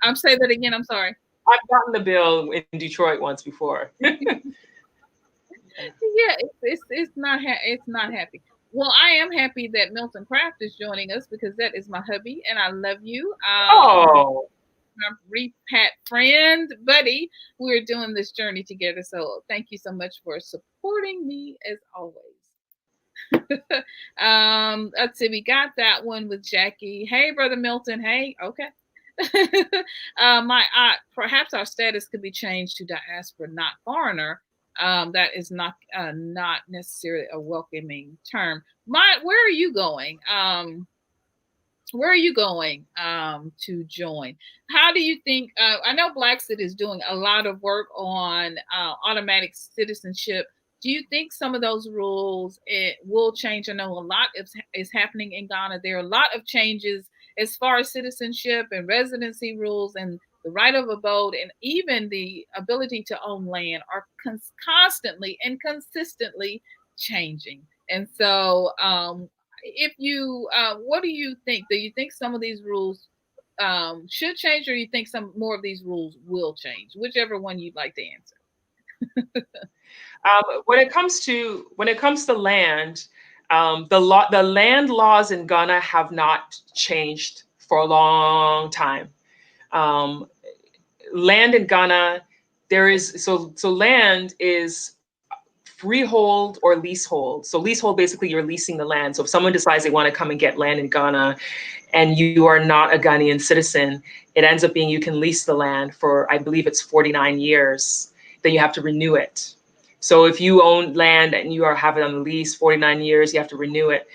I'm saying that again. I'm sorry. I've gotten the bill in Detroit once before. Yeah, it's not happy. Well, I am happy that Milton Craft is joining us, because that is my hubby, and I love you. Oh. My Repat friend, buddy. We're doing this journey together. So thank you so much for supporting me as always. Let's see, we got that one with Jackie. Hey, Brother Milton. Hey, okay. Perhaps our status could be changed to diaspora, not foreigner. That is not necessarily a welcoming term. Where are you going? Where are you going to join? How do you think? I know Blacksit is doing a lot of work on automatic citizenship. Do you think some of those rules will change? I know a lot is happening in Ghana. There are a lot of changes as far as citizenship and residency rules and the right of abode, and even the ability to own land are constantly and consistently changing. And so what do you think? Do you think some of these rules should change, or you think some more of these rules will change? Whichever one you'd like to answer. When it comes to land, the land laws in Ghana have not changed for a long time. Land in Ghana, land is freehold or leasehold. So leasehold, basically you're leasing the land. So if someone decides they want to come and get land in Ghana and you are not a Ghanaian citizen, it ends up being you can lease the land for, I believe it's 49 years, then you have to renew it. So if you own land and you have it on the lease 49 years, you have to renew it.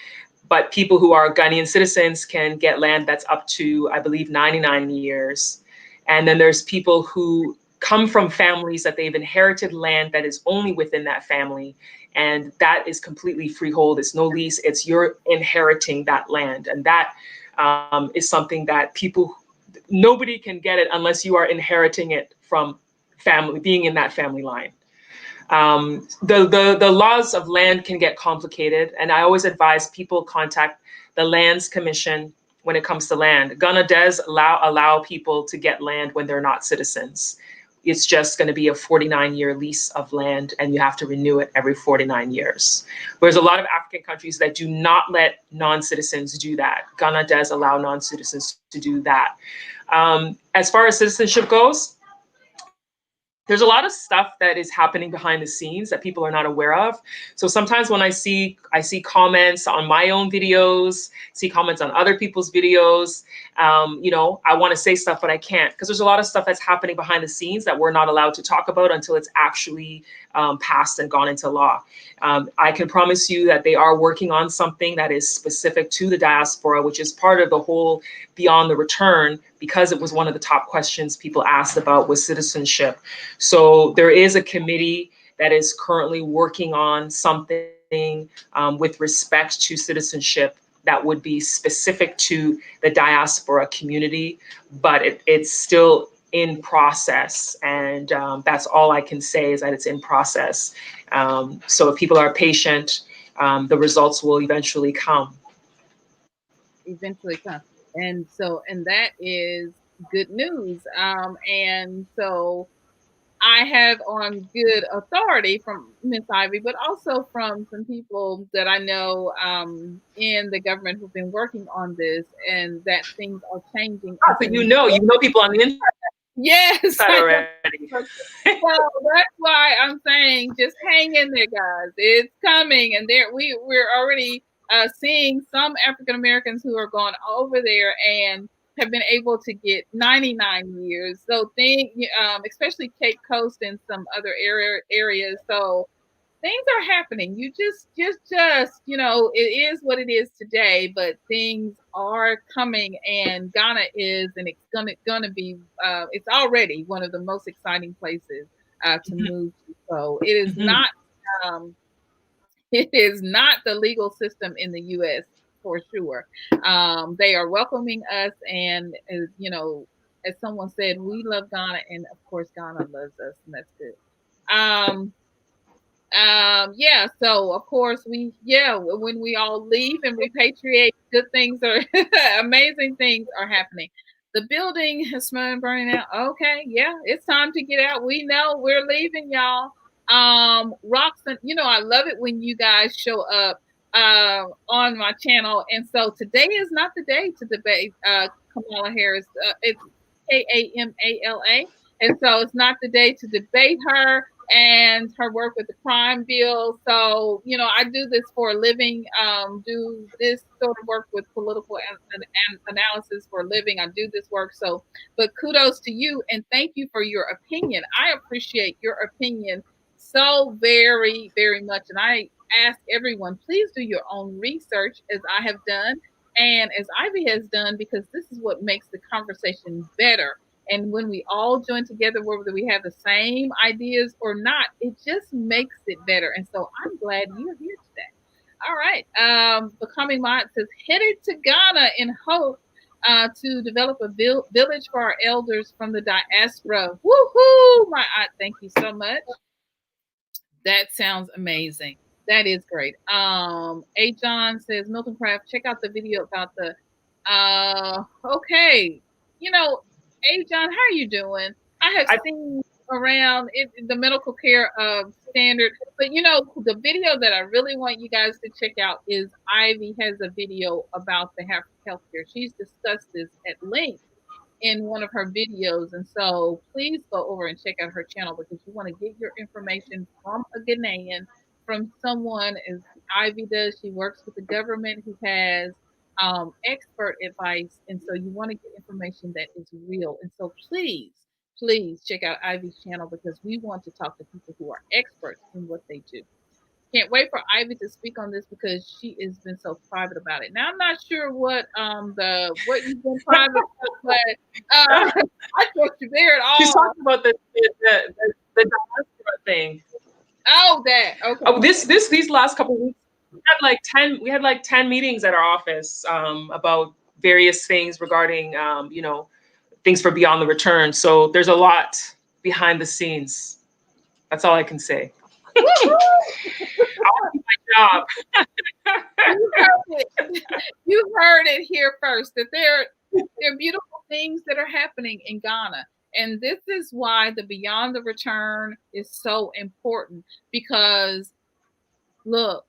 But people who are Ghanaian citizens can get land that's up to, I believe, 99 years. And then there's people who come from families that they've inherited land that is only within that family. And that is completely freehold. It's no lease. It's you're inheriting that land. And that is something that nobody can get it unless you are inheriting it from family, being in that family line. The laws of land can get complicated, and I always advise people contact the Lands Commission when it comes to land. Ghana does allow people to get land when they're not citizens. It's just going to be a 49-year lease of land, and you have to renew it every 49 years. Whereas a lot of African countries that do not let non-citizens do that. Ghana does allow non-citizens to do that. As far as citizenship goes, there's a lot of stuff that is happening behind the scenes that people are not aware of. So sometimes when I see comments on my own videos, see comments on other people's videos, I want to say stuff, but I can't because there's a lot of stuff that's happening behind the scenes that we're not allowed to talk about until it's actually passed and gone into law. I can promise you that they are working on something that is specific to the diaspora, which is part of the whole Beyond the Return, because it was one of the top questions people asked about was citizenship. So there is a committee that is currently working on something with respect to citizenship that would be specific to the diaspora community, but it's still in process. And that's all I can say is that it's in process. So if people are patient, the results will eventually come. Eventually come. And that is good news. And so I have on good authority from Miss Ivy, but also from some people that I know in the government who've been working on this, and that things are changing. Oh, so you know people on the inside. Yes, already. So that's why I'm saying just hang in there, guys. It's coming, and we're already seeing some African Americans who are going over there and have been able to get 99 years. So especially Cape Coast and some other areas. So things are happening. You just it is what it is today, but things are coming, and Ghana is, and it's gonna be. It's already one of the most exciting places to move to. So it is not. It is not the legal system in the U.S. for sure. They are welcoming us, and as someone said, we love Ghana, and of course Ghana loves us, and that's good. Yeah, so of course when we all leave and repatriate, good things are amazing things are happening. The building has been burning out. Okay, yeah, it's time to get out. We know we're leaving, y'all. Roxanne, I love it when you guys show up on my channel. And so today is not the day to debate Kamala Harris. It's Kamala. And so it's not the day to debate her and her work with the crime bill. So, I do this for a living, do this sort of work with political analysis for a living. I do this work. So, but kudos to you and thank you for your opinion. I appreciate your opinion so very, very much. And I ask everyone, please do your own research as I have done and as Ivy has done, because this is what makes the conversation better. And when we all join together, whether we have the same ideas or not, it just makes it better. And so I'm glad you're here today. All right. Becoming Mod says, headed to Ghana in hope to develop a village for our elders from the diaspora. Woohoo! Thank you so much. That sounds amazing. That is great. A. John says, Milton Craft, check out the video about the okay. Hey, John, how are you doing? I have seen around the medical care standard, but the video that I really want you guys to check out is Ivy has a video about the healthcare. She's discussed this at length in one of her videos, and so please go over and check out her channel because you want to get your information from a Ghanaian from someone as Ivy does. She works with the government who has expert advice, and so you want to get information that is real. And so please, please check out Ivy's channel because we want to talk to people who are experts in what they do. Can't wait for Ivy to speak on this because she has been so private about it. Now I'm not sure what you've been private about, but I trust you there at She's all. talking about the diaspora thing. Oh, that okay. Oh, these last couple of weeks, we had like 10 meetings at our office about various things regarding things for beyond the return. So there's a lot behind the scenes. That's all I can say. I'll do my job. You heard it. You heard it here first that there are beautiful things that are happening in Ghana. And this is why the Beyond the Return is so important because look,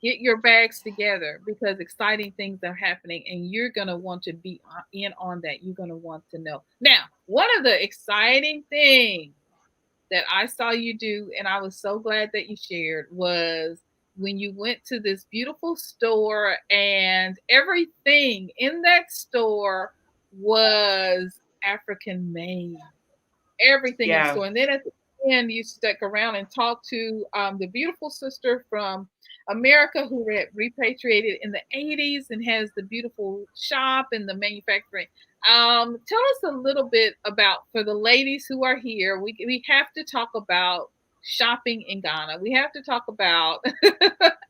get your bags together because exciting things are happening and you're going to want to be in on that. You're going to want to know. Now, one of the exciting things that I saw you do, and I was so glad that you shared, was when you went to this beautiful store and everything in that store was African made. Everything in the Yeah. store. And then at the end, you stuck around and talked to the beautiful sister from America who repatriated in the 80s and has the beautiful shop and the manufacturing. Tell us a little bit about, for the ladies who are here, we have to talk about shopping in Ghana. We have to talk about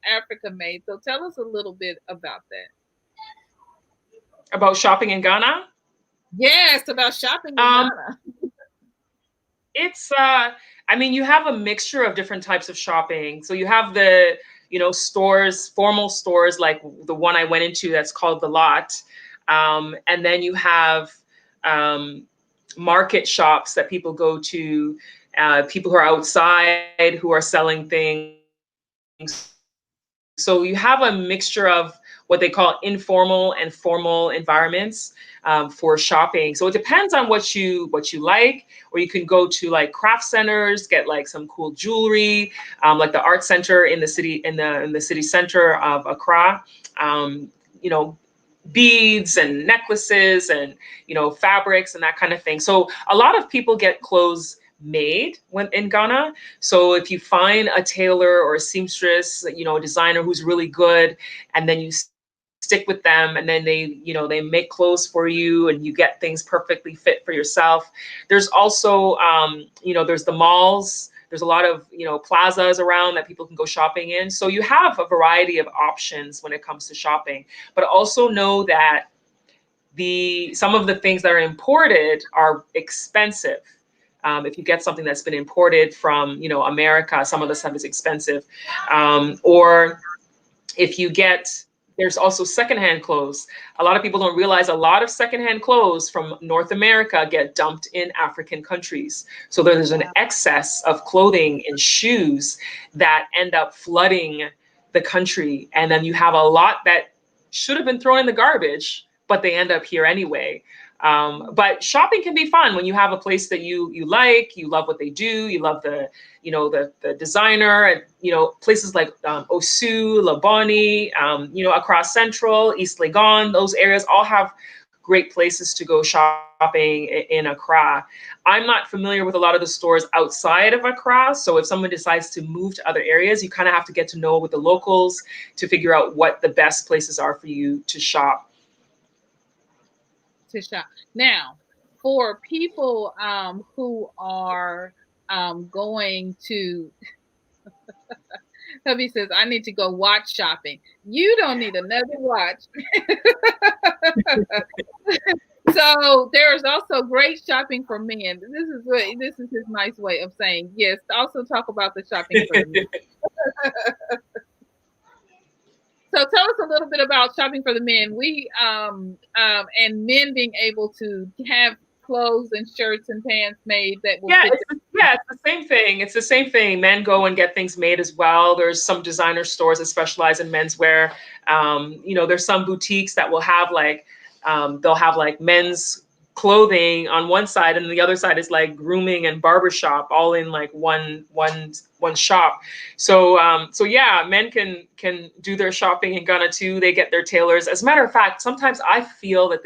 Africa made. So tell us a little bit about that. About shopping in Ghana? Yes, about shopping in Ghana. It's I mean, you have a mixture of different types of shopping. So you have the stores, formal stores like the one I went into that's called The Lot, and then you have market shops that people go to, people who are outside who are selling things. So you have a mixture of what they call informal and formal environments for shopping. So it depends on what you like, or you can go to like craft centers, get like some cool jewelry, like the art center in the city in the city center of Accra. Beads and necklaces and fabrics and that kind of thing. So a lot of people get clothes made when in Ghana. So if you find a tailor or a seamstress, a designer who's really good, and then you stick with them, and then they make clothes for you, and you get things perfectly fit for yourself. There's also there's the malls. There's a lot of plazas around that people can go shopping in. So you have a variety of options when it comes to shopping. But also know that some of the things that are imported are expensive. If you get something that's been imported from America, some of the stuff is expensive. Or if you get, there's also secondhand clothes. A lot of people don't realize a lot of secondhand clothes from North America get dumped in African countries. So there's an excess of clothing and shoes that end up flooding the country. And then you have a lot that should have been thrown in the garbage, but they end up here anyway. But shopping can be fun when you have a place that you like, you love what they do, you love the designer, and places like Osu, Laboni, across Central, East Legon. Those areas all have great places to go shopping in Accra. I'm not familiar with a lot of the stores outside of Accra, so if someone decides to move to other areas, you kind of have to get to know with the locals to figure out what the best places are for you to shop. Now, for people who are going to, hubby says, I need to go watch shopping. You don't need another watch. So there's also great shopping for men. This is his nice way of saying yes. Also talk about the shopping for men. So tell us a little bit about shopping for the men. And men being able to have clothes and shirts and pants made that will fit them. It's the same thing. It's the same thing. Men go and get things made as well. There's some designer stores that specialize in menswear. There's some boutiques that will have they'll have like men's clothing on one side, and the other side is like grooming and barbershop, all in like one shop. So yeah, men can do their shopping in Ghana too. They get their tailors. As a matter of fact, sometimes I feel that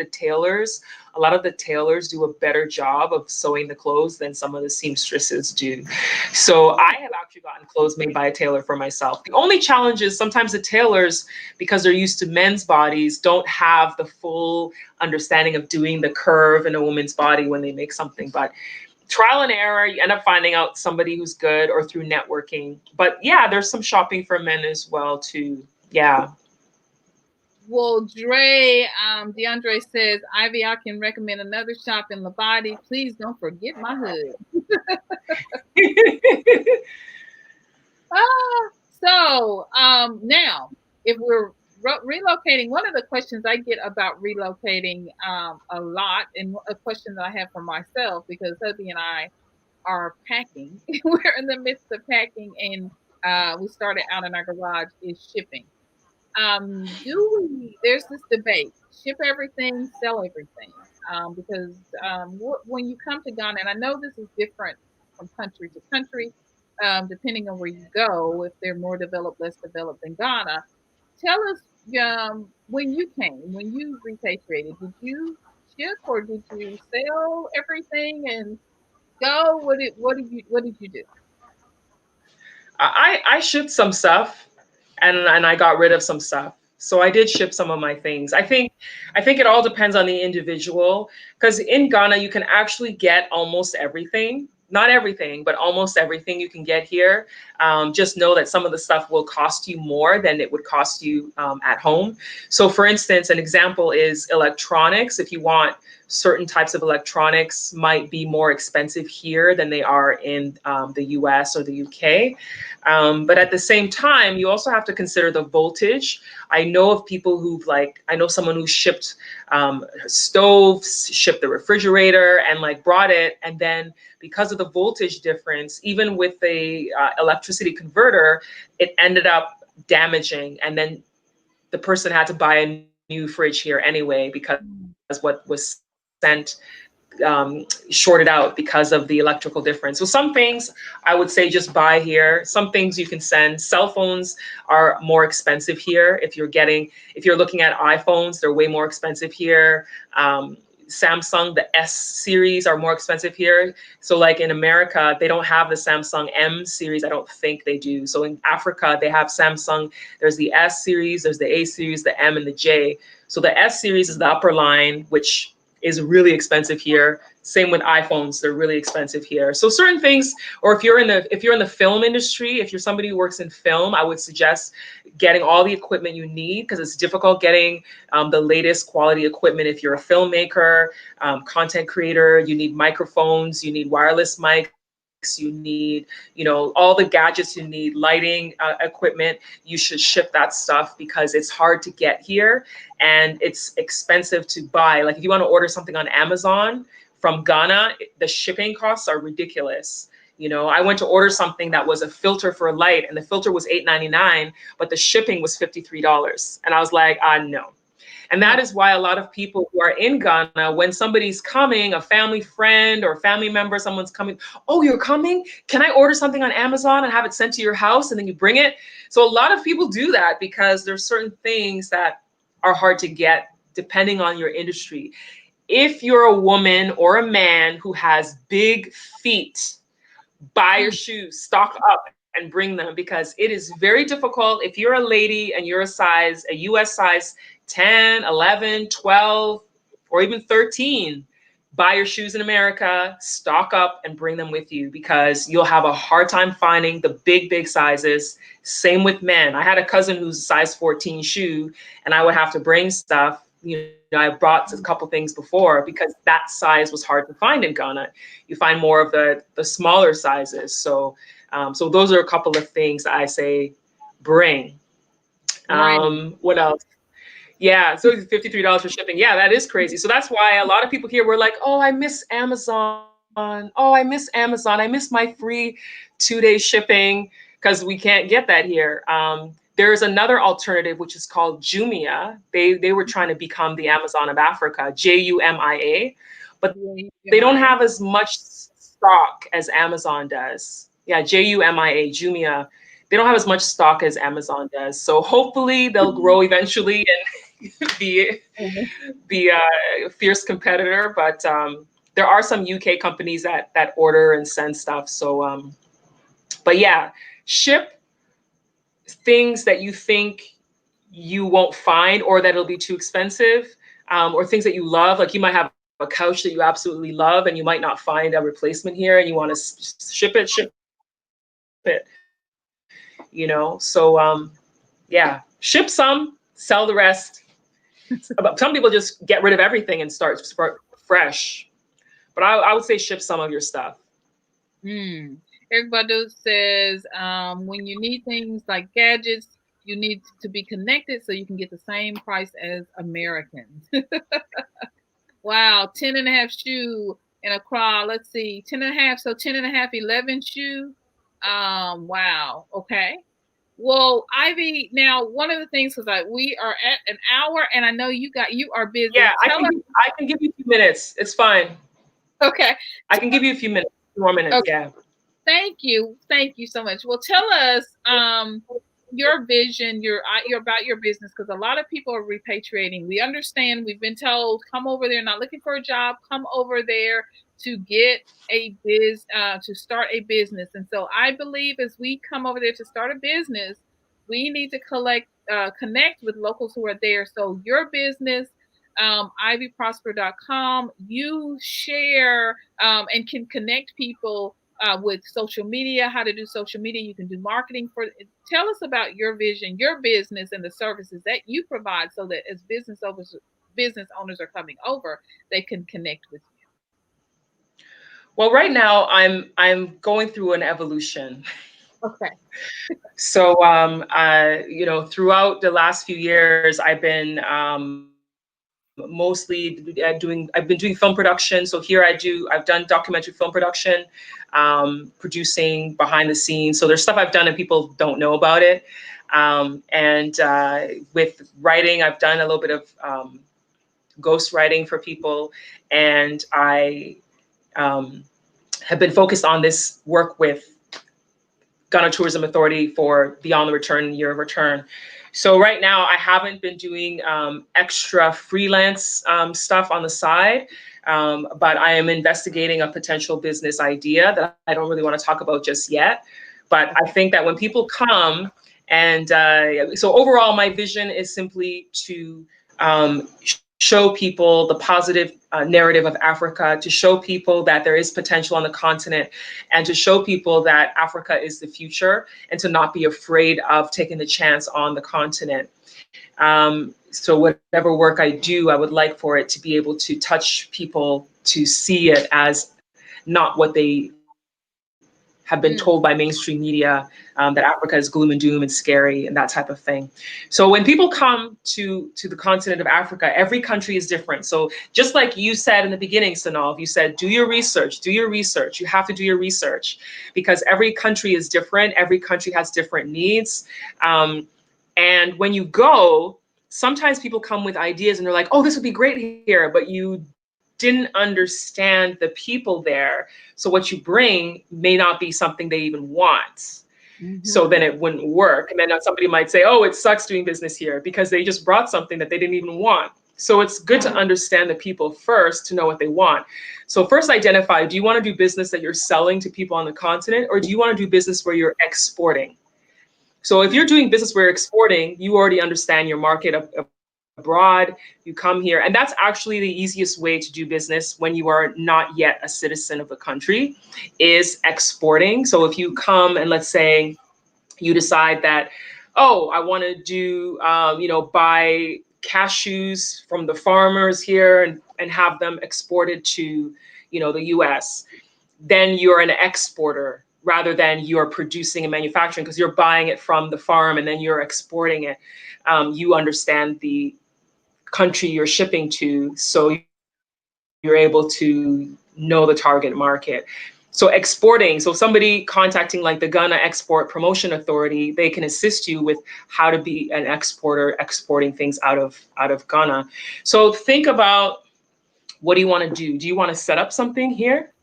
a lot of the tailors do a better job of sewing the clothes than some of the seamstresses do. So I have actually gotten clothes made by a tailor for myself. The only challenge is sometimes the tailors, because they're used to men's bodies, don't have the full understanding of doing the curve in a woman's body when they make something. But trial and error, you end up finding out somebody who's good, or through networking. But yeah, there's some shopping for men as well too. Yeah. Well, DeAndre says, Ivy, I can recommend another shop in Labadi. Please don't forget my hood. Now, if we're relocating, one of the questions I get about relocating a lot, and a question that I have for myself, because hubby and I are packing, we're in the midst of packing, and we started out in our garage, is shipping. There's this debate, ship everything, sell everything. Because when you come to Ghana, and I know this is different from country to country, depending on where you go, if they're more developed, less developed than Ghana. Tell us, when you came, when you repatriated, did you ship or did you sell everything and go? What did you do? I shipped some stuff, and I got rid of some stuff. So I did ship some of my things. I think it all depends on the individual, because in Ghana you can actually get almost everything. Not everything, but almost everything you can get here. Just know that some of the stuff will cost you more than it would cost you at home. So for instance, an example is electronics. If you want certain types of electronics, might be more expensive here than they are in the US or the UK. But at the same time, you also have to consider the voltage. I know of people I know someone who shipped stoves, shipped the refrigerator, and like brought it. And then because of the voltage difference, even with the electricity converter, it ended up damaging. And then the person had to buy a new fridge here anyway, because what was sent shorted out because of the electrical difference. So some things I would say just buy here. Some things you can send. Cell phones are more expensive here. If you're looking at iPhones, they're way more expensive here. Samsung, the S series are more expensive here. So like in America, they don't have the Samsung M series. I don't think they do. So in Africa, they have Samsung. There's the S series, there's the A series, the M, and the J. So the S series is the upper line, which is really expensive here. Same with iPhones, they're really expensive here. So certain things, or if you're in the film industry, if you're somebody who works in film, I would suggest getting all the equipment you need, because it's difficult getting the latest quality equipment. If you're a filmmaker, content creator, you need microphones, you need wireless mics, you need, all the gadgets you need, lighting equipment. You should ship that stuff because it's hard to get here and it's expensive to buy. Like if you want to order something on Amazon from Ghana, the shipping costs are ridiculous. I went to order something that was a filter for a light, and the filter was $8.99, but the shipping was $53. And I was like, no. And that is why a lot of people who are in Ghana, when somebody's coming, a family friend or family member, someone's coming, oh, you're coming? Can I order something on Amazon and have it sent to your house and then you bring it? So a lot of people do that because there's certain things that are hard to get depending on your industry. If you're a woman or a man who has big feet, buy your shoes, stock up and bring them, because it is very difficult. If you're a lady and you're a US size 10, 11, 12, or even 13, buy your shoes in America, stock up and bring them with you, because you'll have a hard time finding the big sizes. Same with men. I had a cousin who's a size 14 shoe, and I would have to bring stuff. I brought a couple things before because that size was hard to find in Ghana. You find more of the smaller sizes. So those are a couple of things I say bring. Right. What else? Yeah, so $53 for shipping. Yeah, that is crazy. So that's why a lot of people here were like, oh, I miss Amazon. Oh, I miss Amazon. I miss my free 2-day shipping, because we can't get that here. There is another alternative, which is called Jumia. They were trying to become the Amazon of Africa, Jumia. but they don't Jumia. have as much stock as Amazon does. Yeah, Jumia, Jumia. They don't have as much stock as Amazon does. So hopefully they'll grow eventually and be a fierce competitor. But there are some UK companies that order and send stuff. So, but yeah, ship things that you think you won't find or that it'll be too expensive, or things that you love. Like you might have a couch that you absolutely love and you might not find a replacement here and you want to ship it, you know? So yeah, ship some, sell the rest. Some people just get rid of everything and start fresh. But I would say ship some of your stuff. Everybody says when you need things like gadgets, you need to be connected so you can get the same price as Americans. Wow, 10 and a half shoe and a crawl. Let's see, 10 and a half. So 10 and a half, 11 shoe. Wow. Okay. Well, Ivy, now one of the things is like we are at an hour and I know you are Yeah, busy. Tell us. I can give you a few minutes. It's fine. Okay. I can give you a few more minutes. Okay. Yeah. Thank you. Thank you so much. Well, tell us your vision, your about your business, because a lot of people are repatriating. We understand. We've been told, come over there, not looking for a job, come over there to get to start a business. And so I believe as we come over there to start a business, we need to connect with locals who are there. So your business, ivyprosper.com, you share and can connect people with social media, how to do social media. You can do marketing for. Tell us about your vision, your business, and the services that you provide, so that as business owners are coming over, they can connect with you. Well, right now I'm going through an evolution. Okay. So, you know, throughout the last few years, I've been mostly I've been doing film production. So here I've done documentary film production, producing behind the scenes. So there's stuff I've done and people don't know about it. And with writing, I've done a little bit of ghost writing for people. And I have been focused on this work with Ghana Tourism Authority for Beyond the Return, Year of Return. So right now I haven't been doing extra freelance stuff on the side, but I am investigating a potential business idea that I don't really want to talk about just yet. But I think that when people come and so overall, my vision is simply to show people the positive narrative of Africa, to show people that there is potential on the continent, and to show people that Africa is the future, and to not be afraid of taking the chance on the continent. So whatever work I do, I would like for it to be able to touch people, to see it as not what they have been told by mainstream media, that Africa is gloom and doom and scary and that type of thing. So when people come to the continent of Africa, every country is different. So just like you said in the beginning, SYNOLVE, you said, do your research, do your research. You have to do your research because every country is different. Every country has different needs. And when you go, sometimes people come with ideas and they're like, oh, this would be great here, but you didn't understand the people there. So what you bring may not be something they even want. So then it wouldn't work. And then somebody might say, oh, it sucks doing business here because they just brought something that they didn't even want. So it's good to understand the people first to know what they want. So first identify, do you want to do business that you're selling to people on the continent, or do you want to do business where you're exporting? So if you're doing business where you're exporting, you already understand your market abroad, you come here. And that's actually the easiest way to do business when you are not yet a citizen of the country, is exporting. So if you come and let's say you decide that, oh, I want to do, buy cashews from the farmers here and have them exported to, the US, then you're an exporter rather than you're producing and manufacturing, because you're buying it from the farm and then you're exporting it. You understand the country you're shipping to, so you're able to know the target market. So exporting, so somebody contacting like the Ghana Export Promotion Authority, they can assist you with how to be an exporter, exporting things out of Ghana. So think about What do you want to do? Do you want to set up something here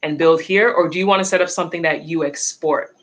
and build here, or do you want to set up something that you export?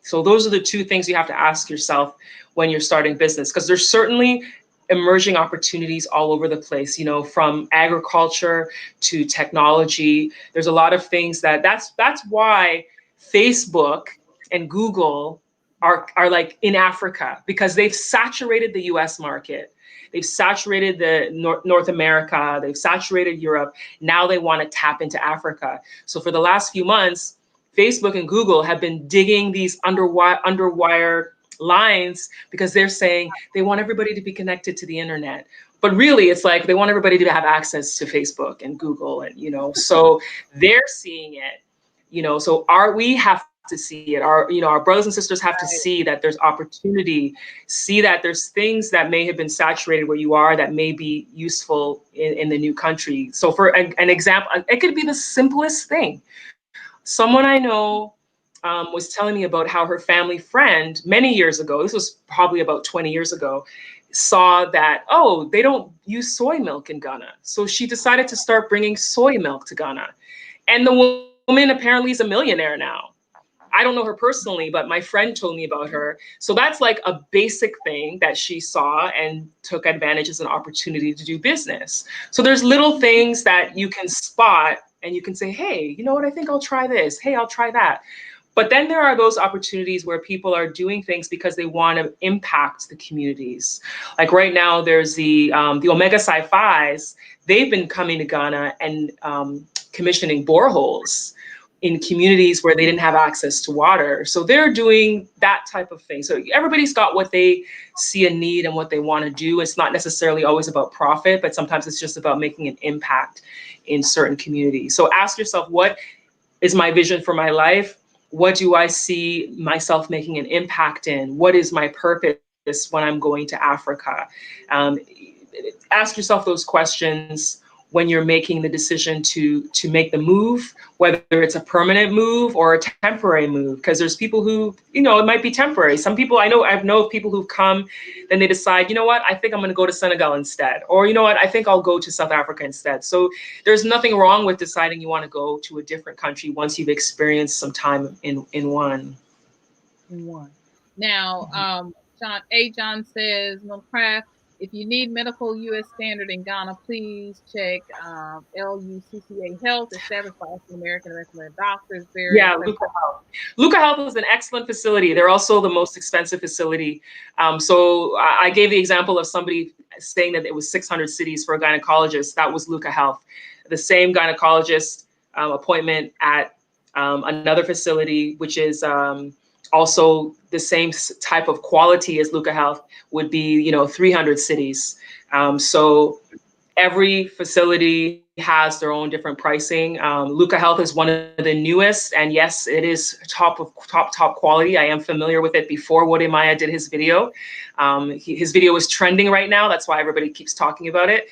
So those are the two things you have to ask yourself when you're starting business, because there's certainly emerging opportunities all over the place, from agriculture to technology. There's a lot of things that's why Facebook and Google are like in Africa, because they've saturated the US market. They've saturated the North America, they've saturated Europe. Now they want to tap into Africa. So for the last few months, Facebook and Google have been digging these underwire lines, because they're saying they want everybody to be connected to the internet. But really, it's like they want everybody to have access to Facebook and Google, and so they're seeing it. So we have to see it. Our brothers and sisters have to see that there's opportunity, see that there's things that may have been saturated where you are that may be useful in the new country. So for an example, it could be the simplest thing. Someone I know was telling me about how her family friend many years ago, this was probably about 20 years ago, saw that, oh, they don't use soy milk in Ghana. So she decided to start bringing soy milk to Ghana. And the woman apparently is a millionaire now. I don't know her personally, but my friend told me about her. So that's like a basic thing that she saw and took advantage as an opportunity to do business. So there's little things that you can spot and you can say, hey, you know what, I think I'll try this. Hey, I'll try that. But then there are those opportunities where people are doing things because they want to impact the communities. Like right now, there's the Omega Psi-Phis. They've been coming to Ghana and commissioning boreholes in communities where they didn't have access to water. So they're doing that type of thing. So everybody's got what they see a need and what they want to do. It's not necessarily always about profit, but sometimes it's just about making an impact in certain communities. So ask yourself, what is my vision for my life? What do I see myself making an impact in? What is my purpose when I'm going to Africa? Ask yourself those questions when you're making the decision to make the move, whether it's a permanent move or a temporary move, because there's people who, it might be temporary. Some people I know of people who've come, then they decide, you know what, I think I'm going to go to Senegal instead, or you know what, I think I'll go to South Africa instead. So there's nothing wrong with deciding you want to go to a different country once you've experienced some time in one. Now, John says, Craft, if you need medical U.S. standard in Ghana, please check LUCCA Health, established by African American and recommended doctors. Yeah, Luca Health. Luca Health is an excellent facility. They're also the most expensive facility. So I gave the example of somebody saying that it was 600 cities for a gynecologist. That was Luca Health. The same gynecologist appointment at another facility, which is also the same type of quality as Luca Health, would be 300 cities. So every facility has their own different pricing. Luca Health is one of the newest, and yes, it is top quality. I am familiar with it before Wode Maya did his video. His video is trending right now. That's why everybody keeps talking about it.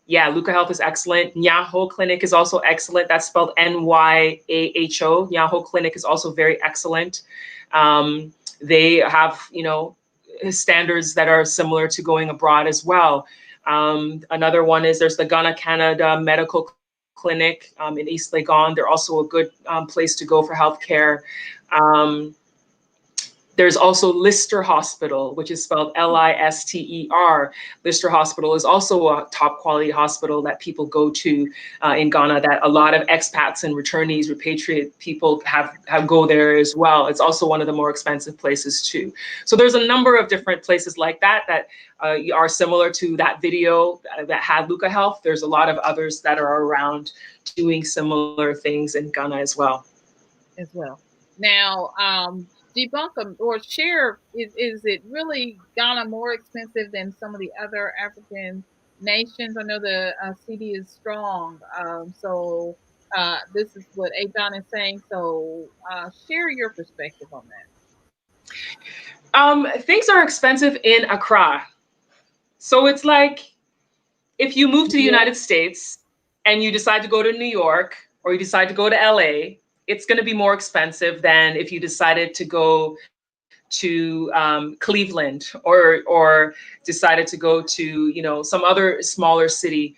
Yeah, Luca Health is excellent. Nyaho Clinic is also excellent. That's spelled Nyaho. Nyaho Clinic is also very excellent. They have, standards that are similar to going abroad as well. Another one is there's the Ghana Canada Medical Clinic in East Legon. They're also a good place to go for healthcare. There's also Lister Hospital, which is spelled Lister. Lister Hospital is also a top quality hospital that people go to in Ghana, that a lot of expats and returnees, repatriate people have go there as well. It's also one of the more expensive places too. So there's a number of different places like that are similar to that video that had Luca Health. There's a lot of others that are around doing similar things in Ghana as well. Now, debunk or share, is it really Ghana more expensive than some of the other African nations? I know the CD is strong, so this is what John is saying. So share your perspective on that. Things are expensive in Accra. So it's like if you move to the United States and you decide to go to New York, or you decide to go to LA, it's going to be more expensive than if you decided to go to Cleveland, or decided to go to, you know, some other smaller city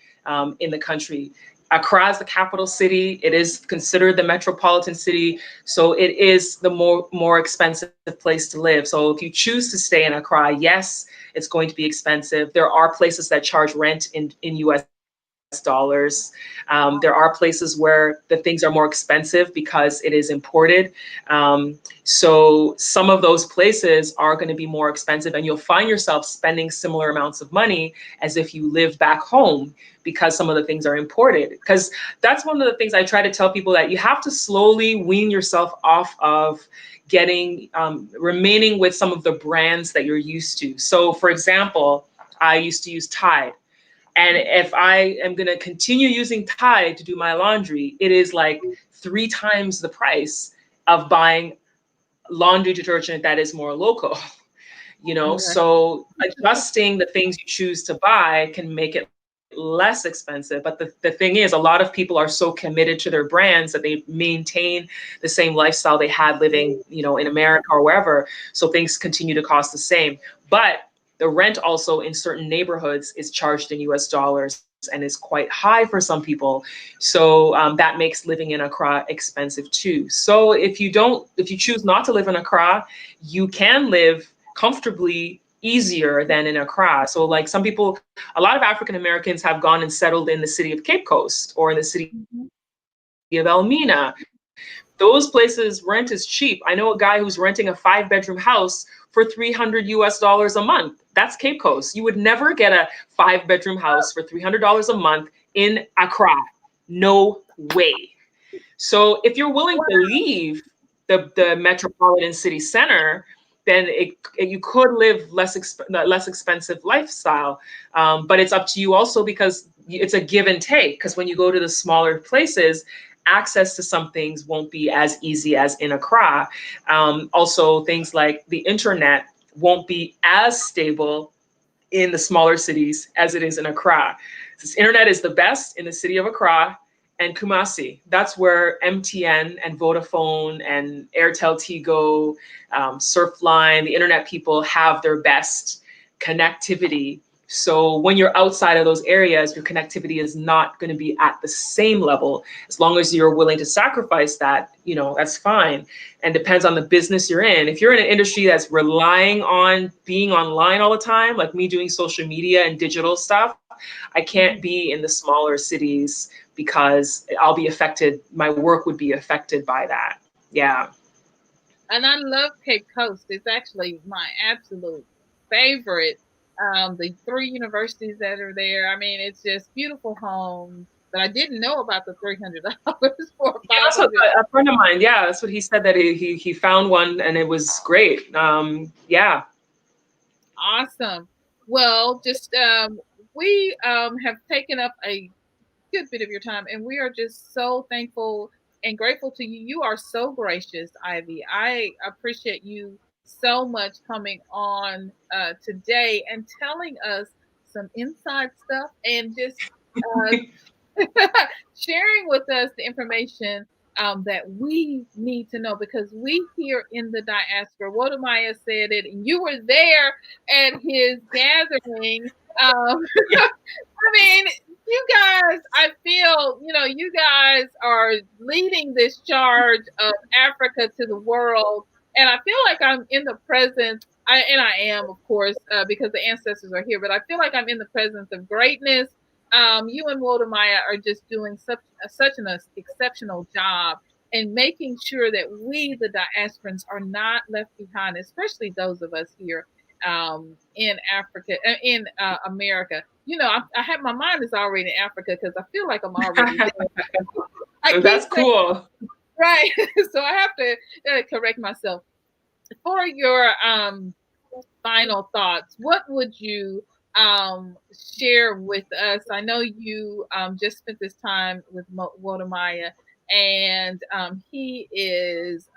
in the country. Accra is the capital city. It is considered the metropolitan city, so it is the more expensive place to live. So if you choose to stay in Accra, yes, it's going to be expensive. There are places that charge rent in US dollars. There are places where the things are more expensive because it is imported. So some of those places are going to be more expensive, and you'll find yourself spending similar amounts of money as if you lived back home because some of the things are imported. Because that's one of the things I try to tell people, that you have to slowly wean yourself off of getting remaining with some of the brands that you're used to. So for example, I used to use Tide. And if I am going to continue using Tide to do my laundry, it is like 3 times the price of buying laundry detergent that is more local. You know, so adjusting the things you choose to buy can make it less expensive. But the thing is, a lot of people are so committed to their brands that they maintain the same lifestyle they had living, you know, in America or wherever. So things continue to cost the same. But the rent also in certain neighborhoods is charged in US dollars and is quite high for some people. So that makes living in Accra expensive too. So if you choose not to live in Accra, you can live comfortably easier than in Accra. So like some people, a lot of African Americans have gone and settled in the city of Cape Coast or in the city of Elmina. Those places rent is cheap. I know a guy who's renting a 5-bedroom house for $300 a month. That's Cape Coast. You would never get a 5-bedroom house for $300 a month in Accra. No way. So if you're willing to leave the metropolitan city center, then you could live less expensive lifestyle. But it's up to you also, because it's a give and take. Because when you go to the smaller places, access to some things won't be as easy as in Accra. Also, things like the internet won't be as stable in the smaller cities as it is in Accra. This internet is the best in the city of Accra and Kumasi. That's where MTN and Vodafone and Airtel Tigo, Surfline, the internet people have their best connectivity. So when you're outside of those areas, your connectivity is not going to be at the same level. As long as you're willing to sacrifice that, you know, that's fine. And depends on the business you're in. If you're in an industry that's relying on being online all the time, like me doing social media and digital stuff, I can't be in the smaller cities because I'll be affected. My work would be affected by that. Yeah. And I love Cape Coast. It's actually my absolute favorite. The 3 universities that are there. I mean, it's just beautiful homes. But I didn't know about the $300 for Yeah, that's what 500. a friend of mine. Yeah, that's what he said, that he found one and it was great. Yeah. Awesome. Well, just we have taken up a good bit of your time, and we are just so thankful and grateful to you. You are so gracious, Ivy. I appreciate you so much coming on today and telling us some inside stuff and just uh, sharing with us the information that we need to know, because we here in the diaspora, Wodamaya said it, and you were there at his gathering. I mean, you guys, I feel, you guys are leading this charge of Africa to the world. And I feel like I'm in the presence, and I am, of course, because the ancestors are here, but I feel like I'm in the presence of greatness. You and Wodamaya are just doing such an exceptional job in making sure that we, the diasporans, are not left behind, especially those of us here in Africa, in America. I have my mind is already in Africa because I feel like I'm already there. I keep That's saying, cool. right. So I have to correct myself. For your final thoughts, what would you share with us? I know you just spent this time with Wodamaya, and he has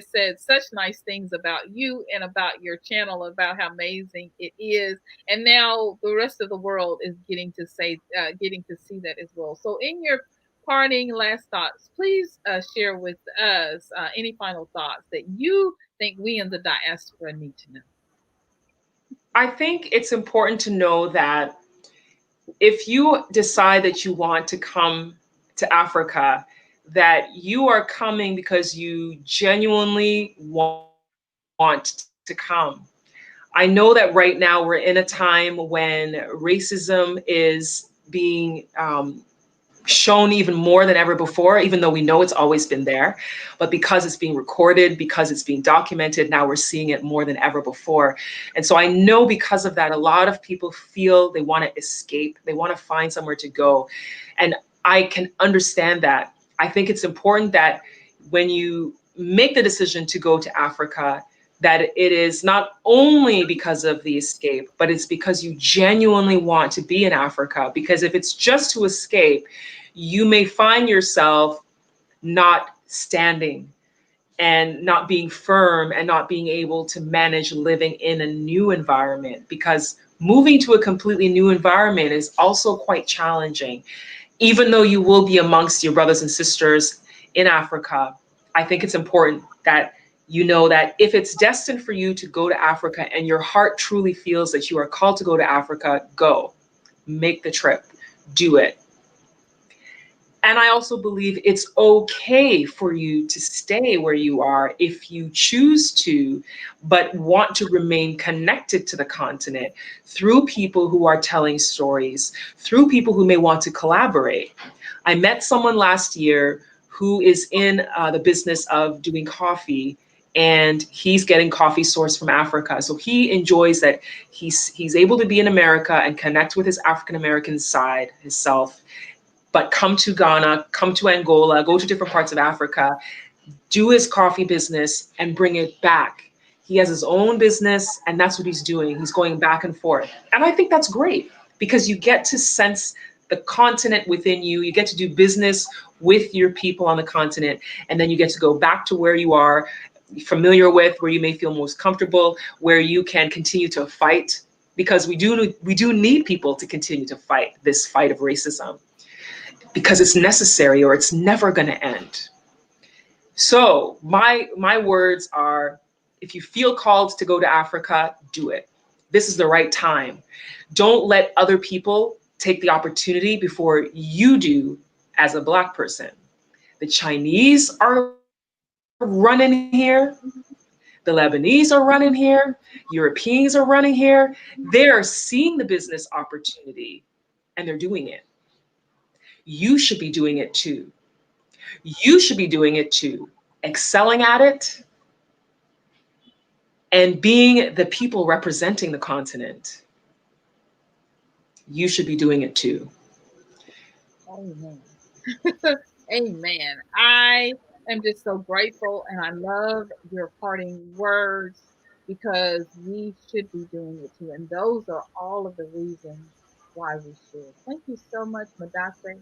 said such nice things about you and about your channel, about how amazing it is, and now the rest of the world is getting to see that as well. So, in your parting last thoughts, please share with us any final thoughts that you think we in the diaspora need to know. I think it's important to know that if you decide that you want to come to Africa, that you are coming because you genuinely want to come. I know that right now we're in a time when racism is being shown even more than ever before, even though we know it's always been there. But because it's being recorded, because it's being documented, now we're seeing it more than ever before. And so I know because of that, a lot of people feel they want to escape, they want to find somewhere to go. And I can understand that. I think it's important that when you make the decision to go to Africa, that it is not only because of the escape, but it's because you genuinely want to be in Africa. Because if it's just to escape, you may find yourself not standing and not being firm and not being able to manage living in a new environment, because moving to a completely new environment is also quite challenging. Even though you will be amongst your brothers and sisters in Africa, I think it's important that you know that if it's destined for you to go to Africa and your heart truly feels that you are called to go to Africa, go, make the trip, do it. And I also believe it's okay for you to stay where you are if you choose to, but want to remain connected to the continent through people who are telling stories, through people who may want to collaborate. I met someone last year who is in the business of doing coffee, and he's getting coffee sourced from Africa. So he enjoys that he's able to be in America and connect with his African American side, himself, but come to Ghana, come to Angola, go to different parts of Africa, do his coffee business and bring it back. He has his own business and that's what he's doing. He's going back and forth. And I think that's great because you get to sense the continent within you. You get to do business with your people on the continent. And then you get to go back to where you are familiar with, where you may feel most comfortable, where you can continue to fight, because we do need people to continue to fight this fight of racism, because it's necessary or it's never going to end. So my words are, if you feel called to go to Africa, do it. This is the right time. Don't let other people take the opportunity before you do as a Black person. The Chinese are running here. The Lebanese are running here. Europeans are running here. They're seeing the business opportunity and they're doing it. You should be doing it too. You should be doing it too, excelling at it and being the people representing the continent. You should be doing it too. Amen. Amen. I am just so grateful and I love your parting words because we should be doing it too. And those are all of the reasons why we should. Thank you so much, Madase,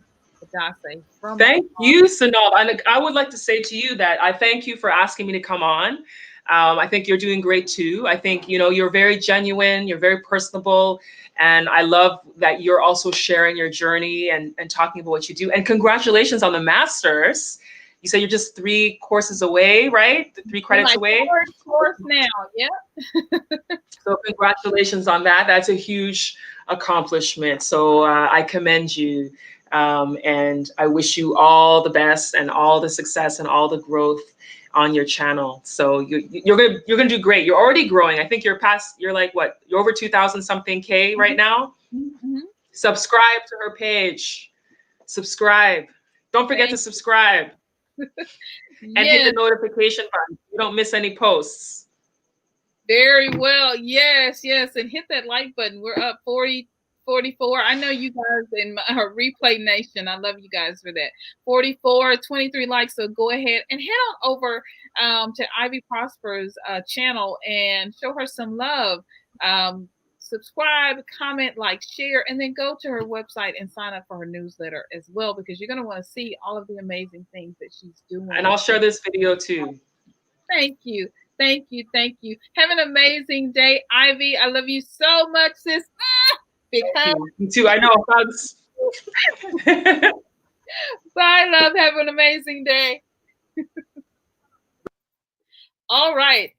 from Thank you, SYNOLVE. And I would like to say to you that I thank you for asking me to come on. I think you're doing great too. I think, you're very genuine, you're very personable. And I love that you're also sharing your journey and talking about what you do. And congratulations on the master's. You said you're just 3 courses away, right? 3 credits away? 4th course now, yeah. So congratulations on that. That's a huge accomplishment. So I commend you. And I wish you all the best and all the success and all the growth on your channel. So you're gonna do great. You're already growing. I think you're like what? You're over 2,000 something K right now. Mm-hmm. Subscribe to her page. Subscribe. Don't forget to subscribe. And hit the notification button. You don't miss any posts. Very well. Yes. And hit that like button. We're up 44. I know you guys in my replay nation. I love you guys for that. 44, 23 likes. So go ahead and head on over to Ivy Prosper's channel and show her some love. Subscribe, comment, like, share, and then go to her website and sign up for her newsletter as well, because you're going to want to see all of the amazing things that she's doing. And I'll share this video too. Thank you. Have an amazing day, Ivy. I love you so much, sis. Me too. I know. Bye, love. Have an amazing day. All right.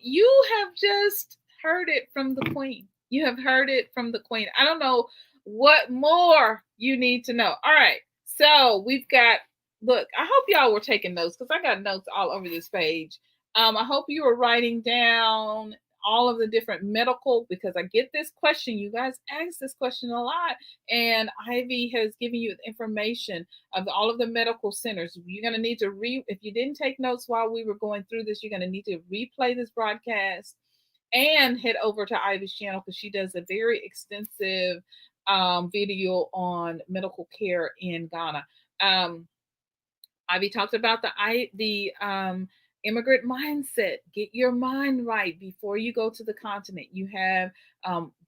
You have just heard it from the queen. You have heard it from the queen. I don't know what more you need to know. All right. So we've got, look, I hope y'all were taking notes because I got notes all over this page. I hope you were writing down all of the different medical, because I get this question. You guys ask this question a lot, and Ivy has given you information of all of the medical centers. You're going to need to if you didn't take notes while we were going through this, you're going to need to replay this broadcast and head over to Ivy's channel because she does a very extensive video on medical care in Ghana. Um, Ivy talked about the immigrant mindset. Get your mind right before you go to the continent. You have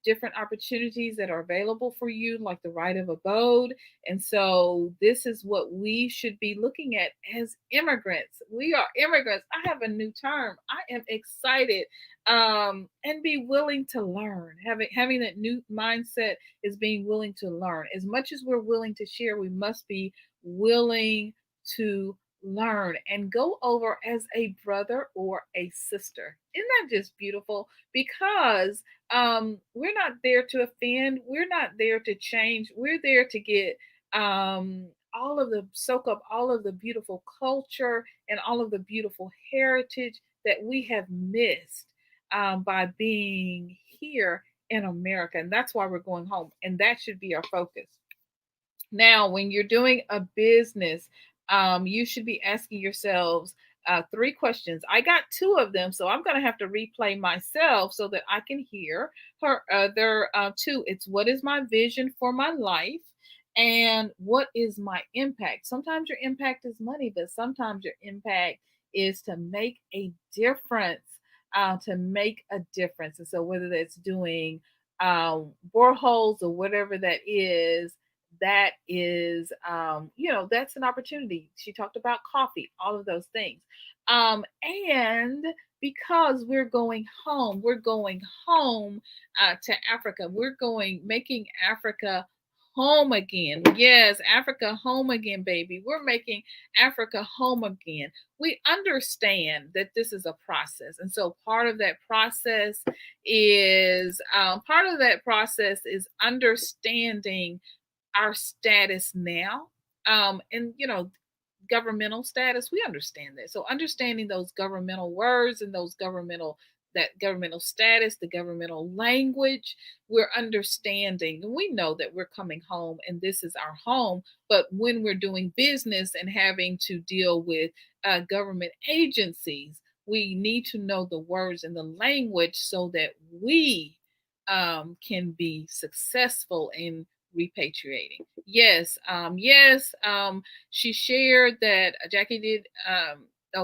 different opportunities that are available for you, like the right of abode. And so, this is what we should be looking at as immigrants. We are immigrants. I have a new term. I am excited and be willing to learn. Having that new mindset is being willing to learn. As much as we're willing to share, we must be willing to learn and go over as a brother or a sister. Isn't that just beautiful? Because we're not there to offend, we're not there to change, we're there to get all of the soak up all of the beautiful culture and all of the beautiful heritage that we have missed by being here in America. And that's why we're going home. And that should be our focus. Now, when you're doing a business, you should be asking yourselves three questions. I got two of them, so I'm going to have to replay myself so that I can hear her other two. It's what is my vision for my life? And what is my impact? Sometimes your impact is money, but sometimes your impact is to make a difference. To make a difference. And so, whether that's doing boreholes or whatever that is, that's an opportunity. She talked about coffee, all of those things. And because we're going home to Africa. We're going, making Africa home again. Yes, Africa home again, baby. We're making Africa home again. We understand that this is a process. And so part of that process is understanding our status now. And governmental status, we understand that. So understanding those governmental words and that governmental status, the governmental language, we're understanding. We know that we're coming home and this is our home. But when we're doing business and having to deal with government agencies, we need to know the words and the language so that we can be successful in repatriating. Yes, yes. She shared that Jackie did.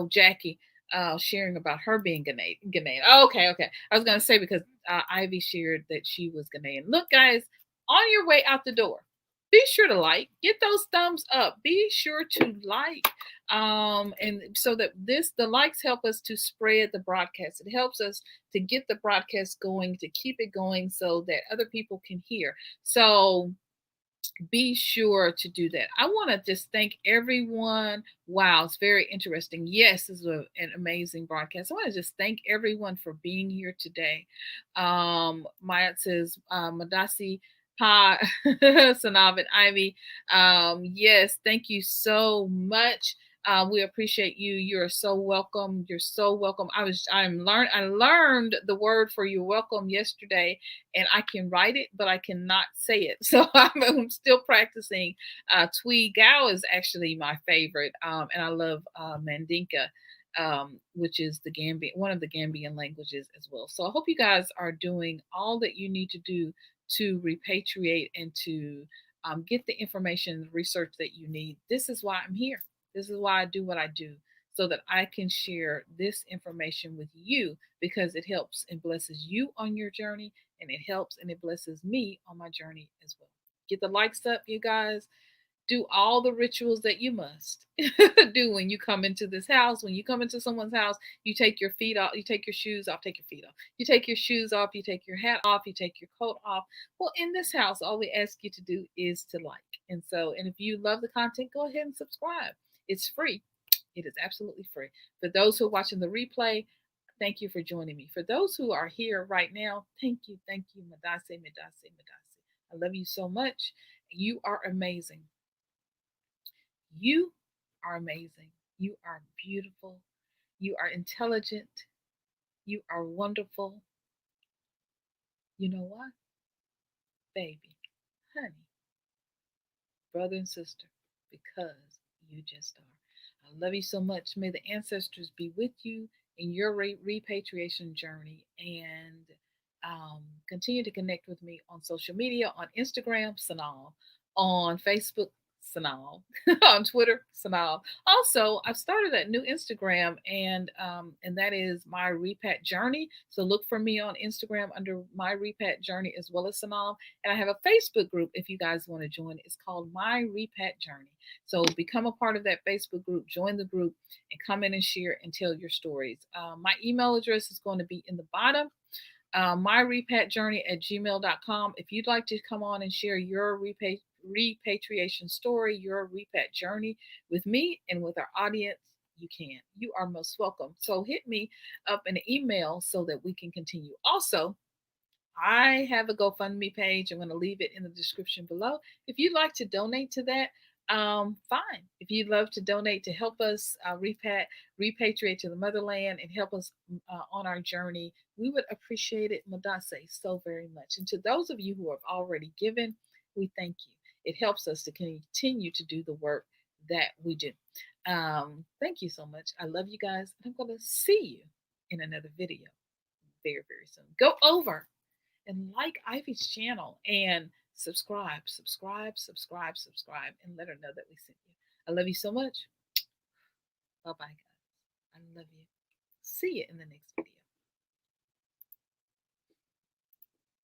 Jackie, sharing about her being Ghanaian. Oh, okay. I was gonna say because Ivy shared that she was Ghanaian. Look, guys, on your way out the door, be sure to like, get those thumbs up. Be sure to like, and so that the likes help us to spread the broadcast. It helps us to get the broadcast going, to keep it going, so that other people can hear. So be sure to do that. I want to just thank everyone. Wow, it's very interesting. Yes, this is an amazing broadcast. I want to just thank everyone for being here today. Maya says, Madasi Pa SYNOLVE and Ivy. Yes, thank you so much. We appreciate you. You're so welcome. You're so welcome. I learned the word for you're welcome yesterday, and I can write it, but I cannot say it. So I'm still practicing. Twi Gao is actually my favorite, and I love Mandinka, which is one of the Gambian languages as well. So I hope you guys are doing all that you need to do to repatriate and to get the information and research that you need. This is why I'm here. This is why I do what I do, so that I can share this information with you, because it helps and blesses you on your journey, and it helps and it blesses me on my journey as well. Get the likes up, you guys. Do all the rituals that you must do when you come into this house. When you come into someone's house, you take your feet off, you take your shoes off, take your feet off. You take your shoes off, you take your hat off, you take your coat off. Well, in this house, all we ask you to do is to like. And if you love the content, go ahead and subscribe. It's free. It is absolutely free. For those who are watching the replay, thank you for joining me. For those who are here right now, thank you, Madase, Madase, Madase. I love you so much. You are amazing. You are amazing. You are beautiful. You are intelligent. You are wonderful. You know what? Baby, honey, brother and sister, because you just are. I love you so much. May the ancestors be with you in your repatriation journey, and continue to connect with me on social media, on Instagram, Sanal, on Facebook, Sanal, on Twitter, Sanal. Also, I've started a new Instagram, and that is My Repat Journey. So look for me on Instagram under My Repat Journey as well as Sanal. And I have a Facebook group if you guys want to join. It's called My Repat Journey. So become a part of that Facebook group, join the group, and come in and share and tell your stories. My email address is going to be in the bottom. MyRepatJourney@gmail.com. If you'd like to come on and share your repatriation story, your repat journey with me and with our audience, you can. You are most welcome. So hit me up an email so that we can continue. Also, I have a GoFundMe page. I'm going to leave it in the description below. If you'd like to donate to that, fine. If you'd love to donate to help us repatriate to the motherland and help us on our journey, we would appreciate it, Madase, so very much. And to those of you who have already given, we thank you. It helps us to continue to do the work that we do. Thank you so much. I love you guys. I'm going to see you in another video very, very soon. Go over and like Ivy's channel and subscribe, and let her know that we sent you. I love you so much. Bye bye, guys. I love you. See you in the next video.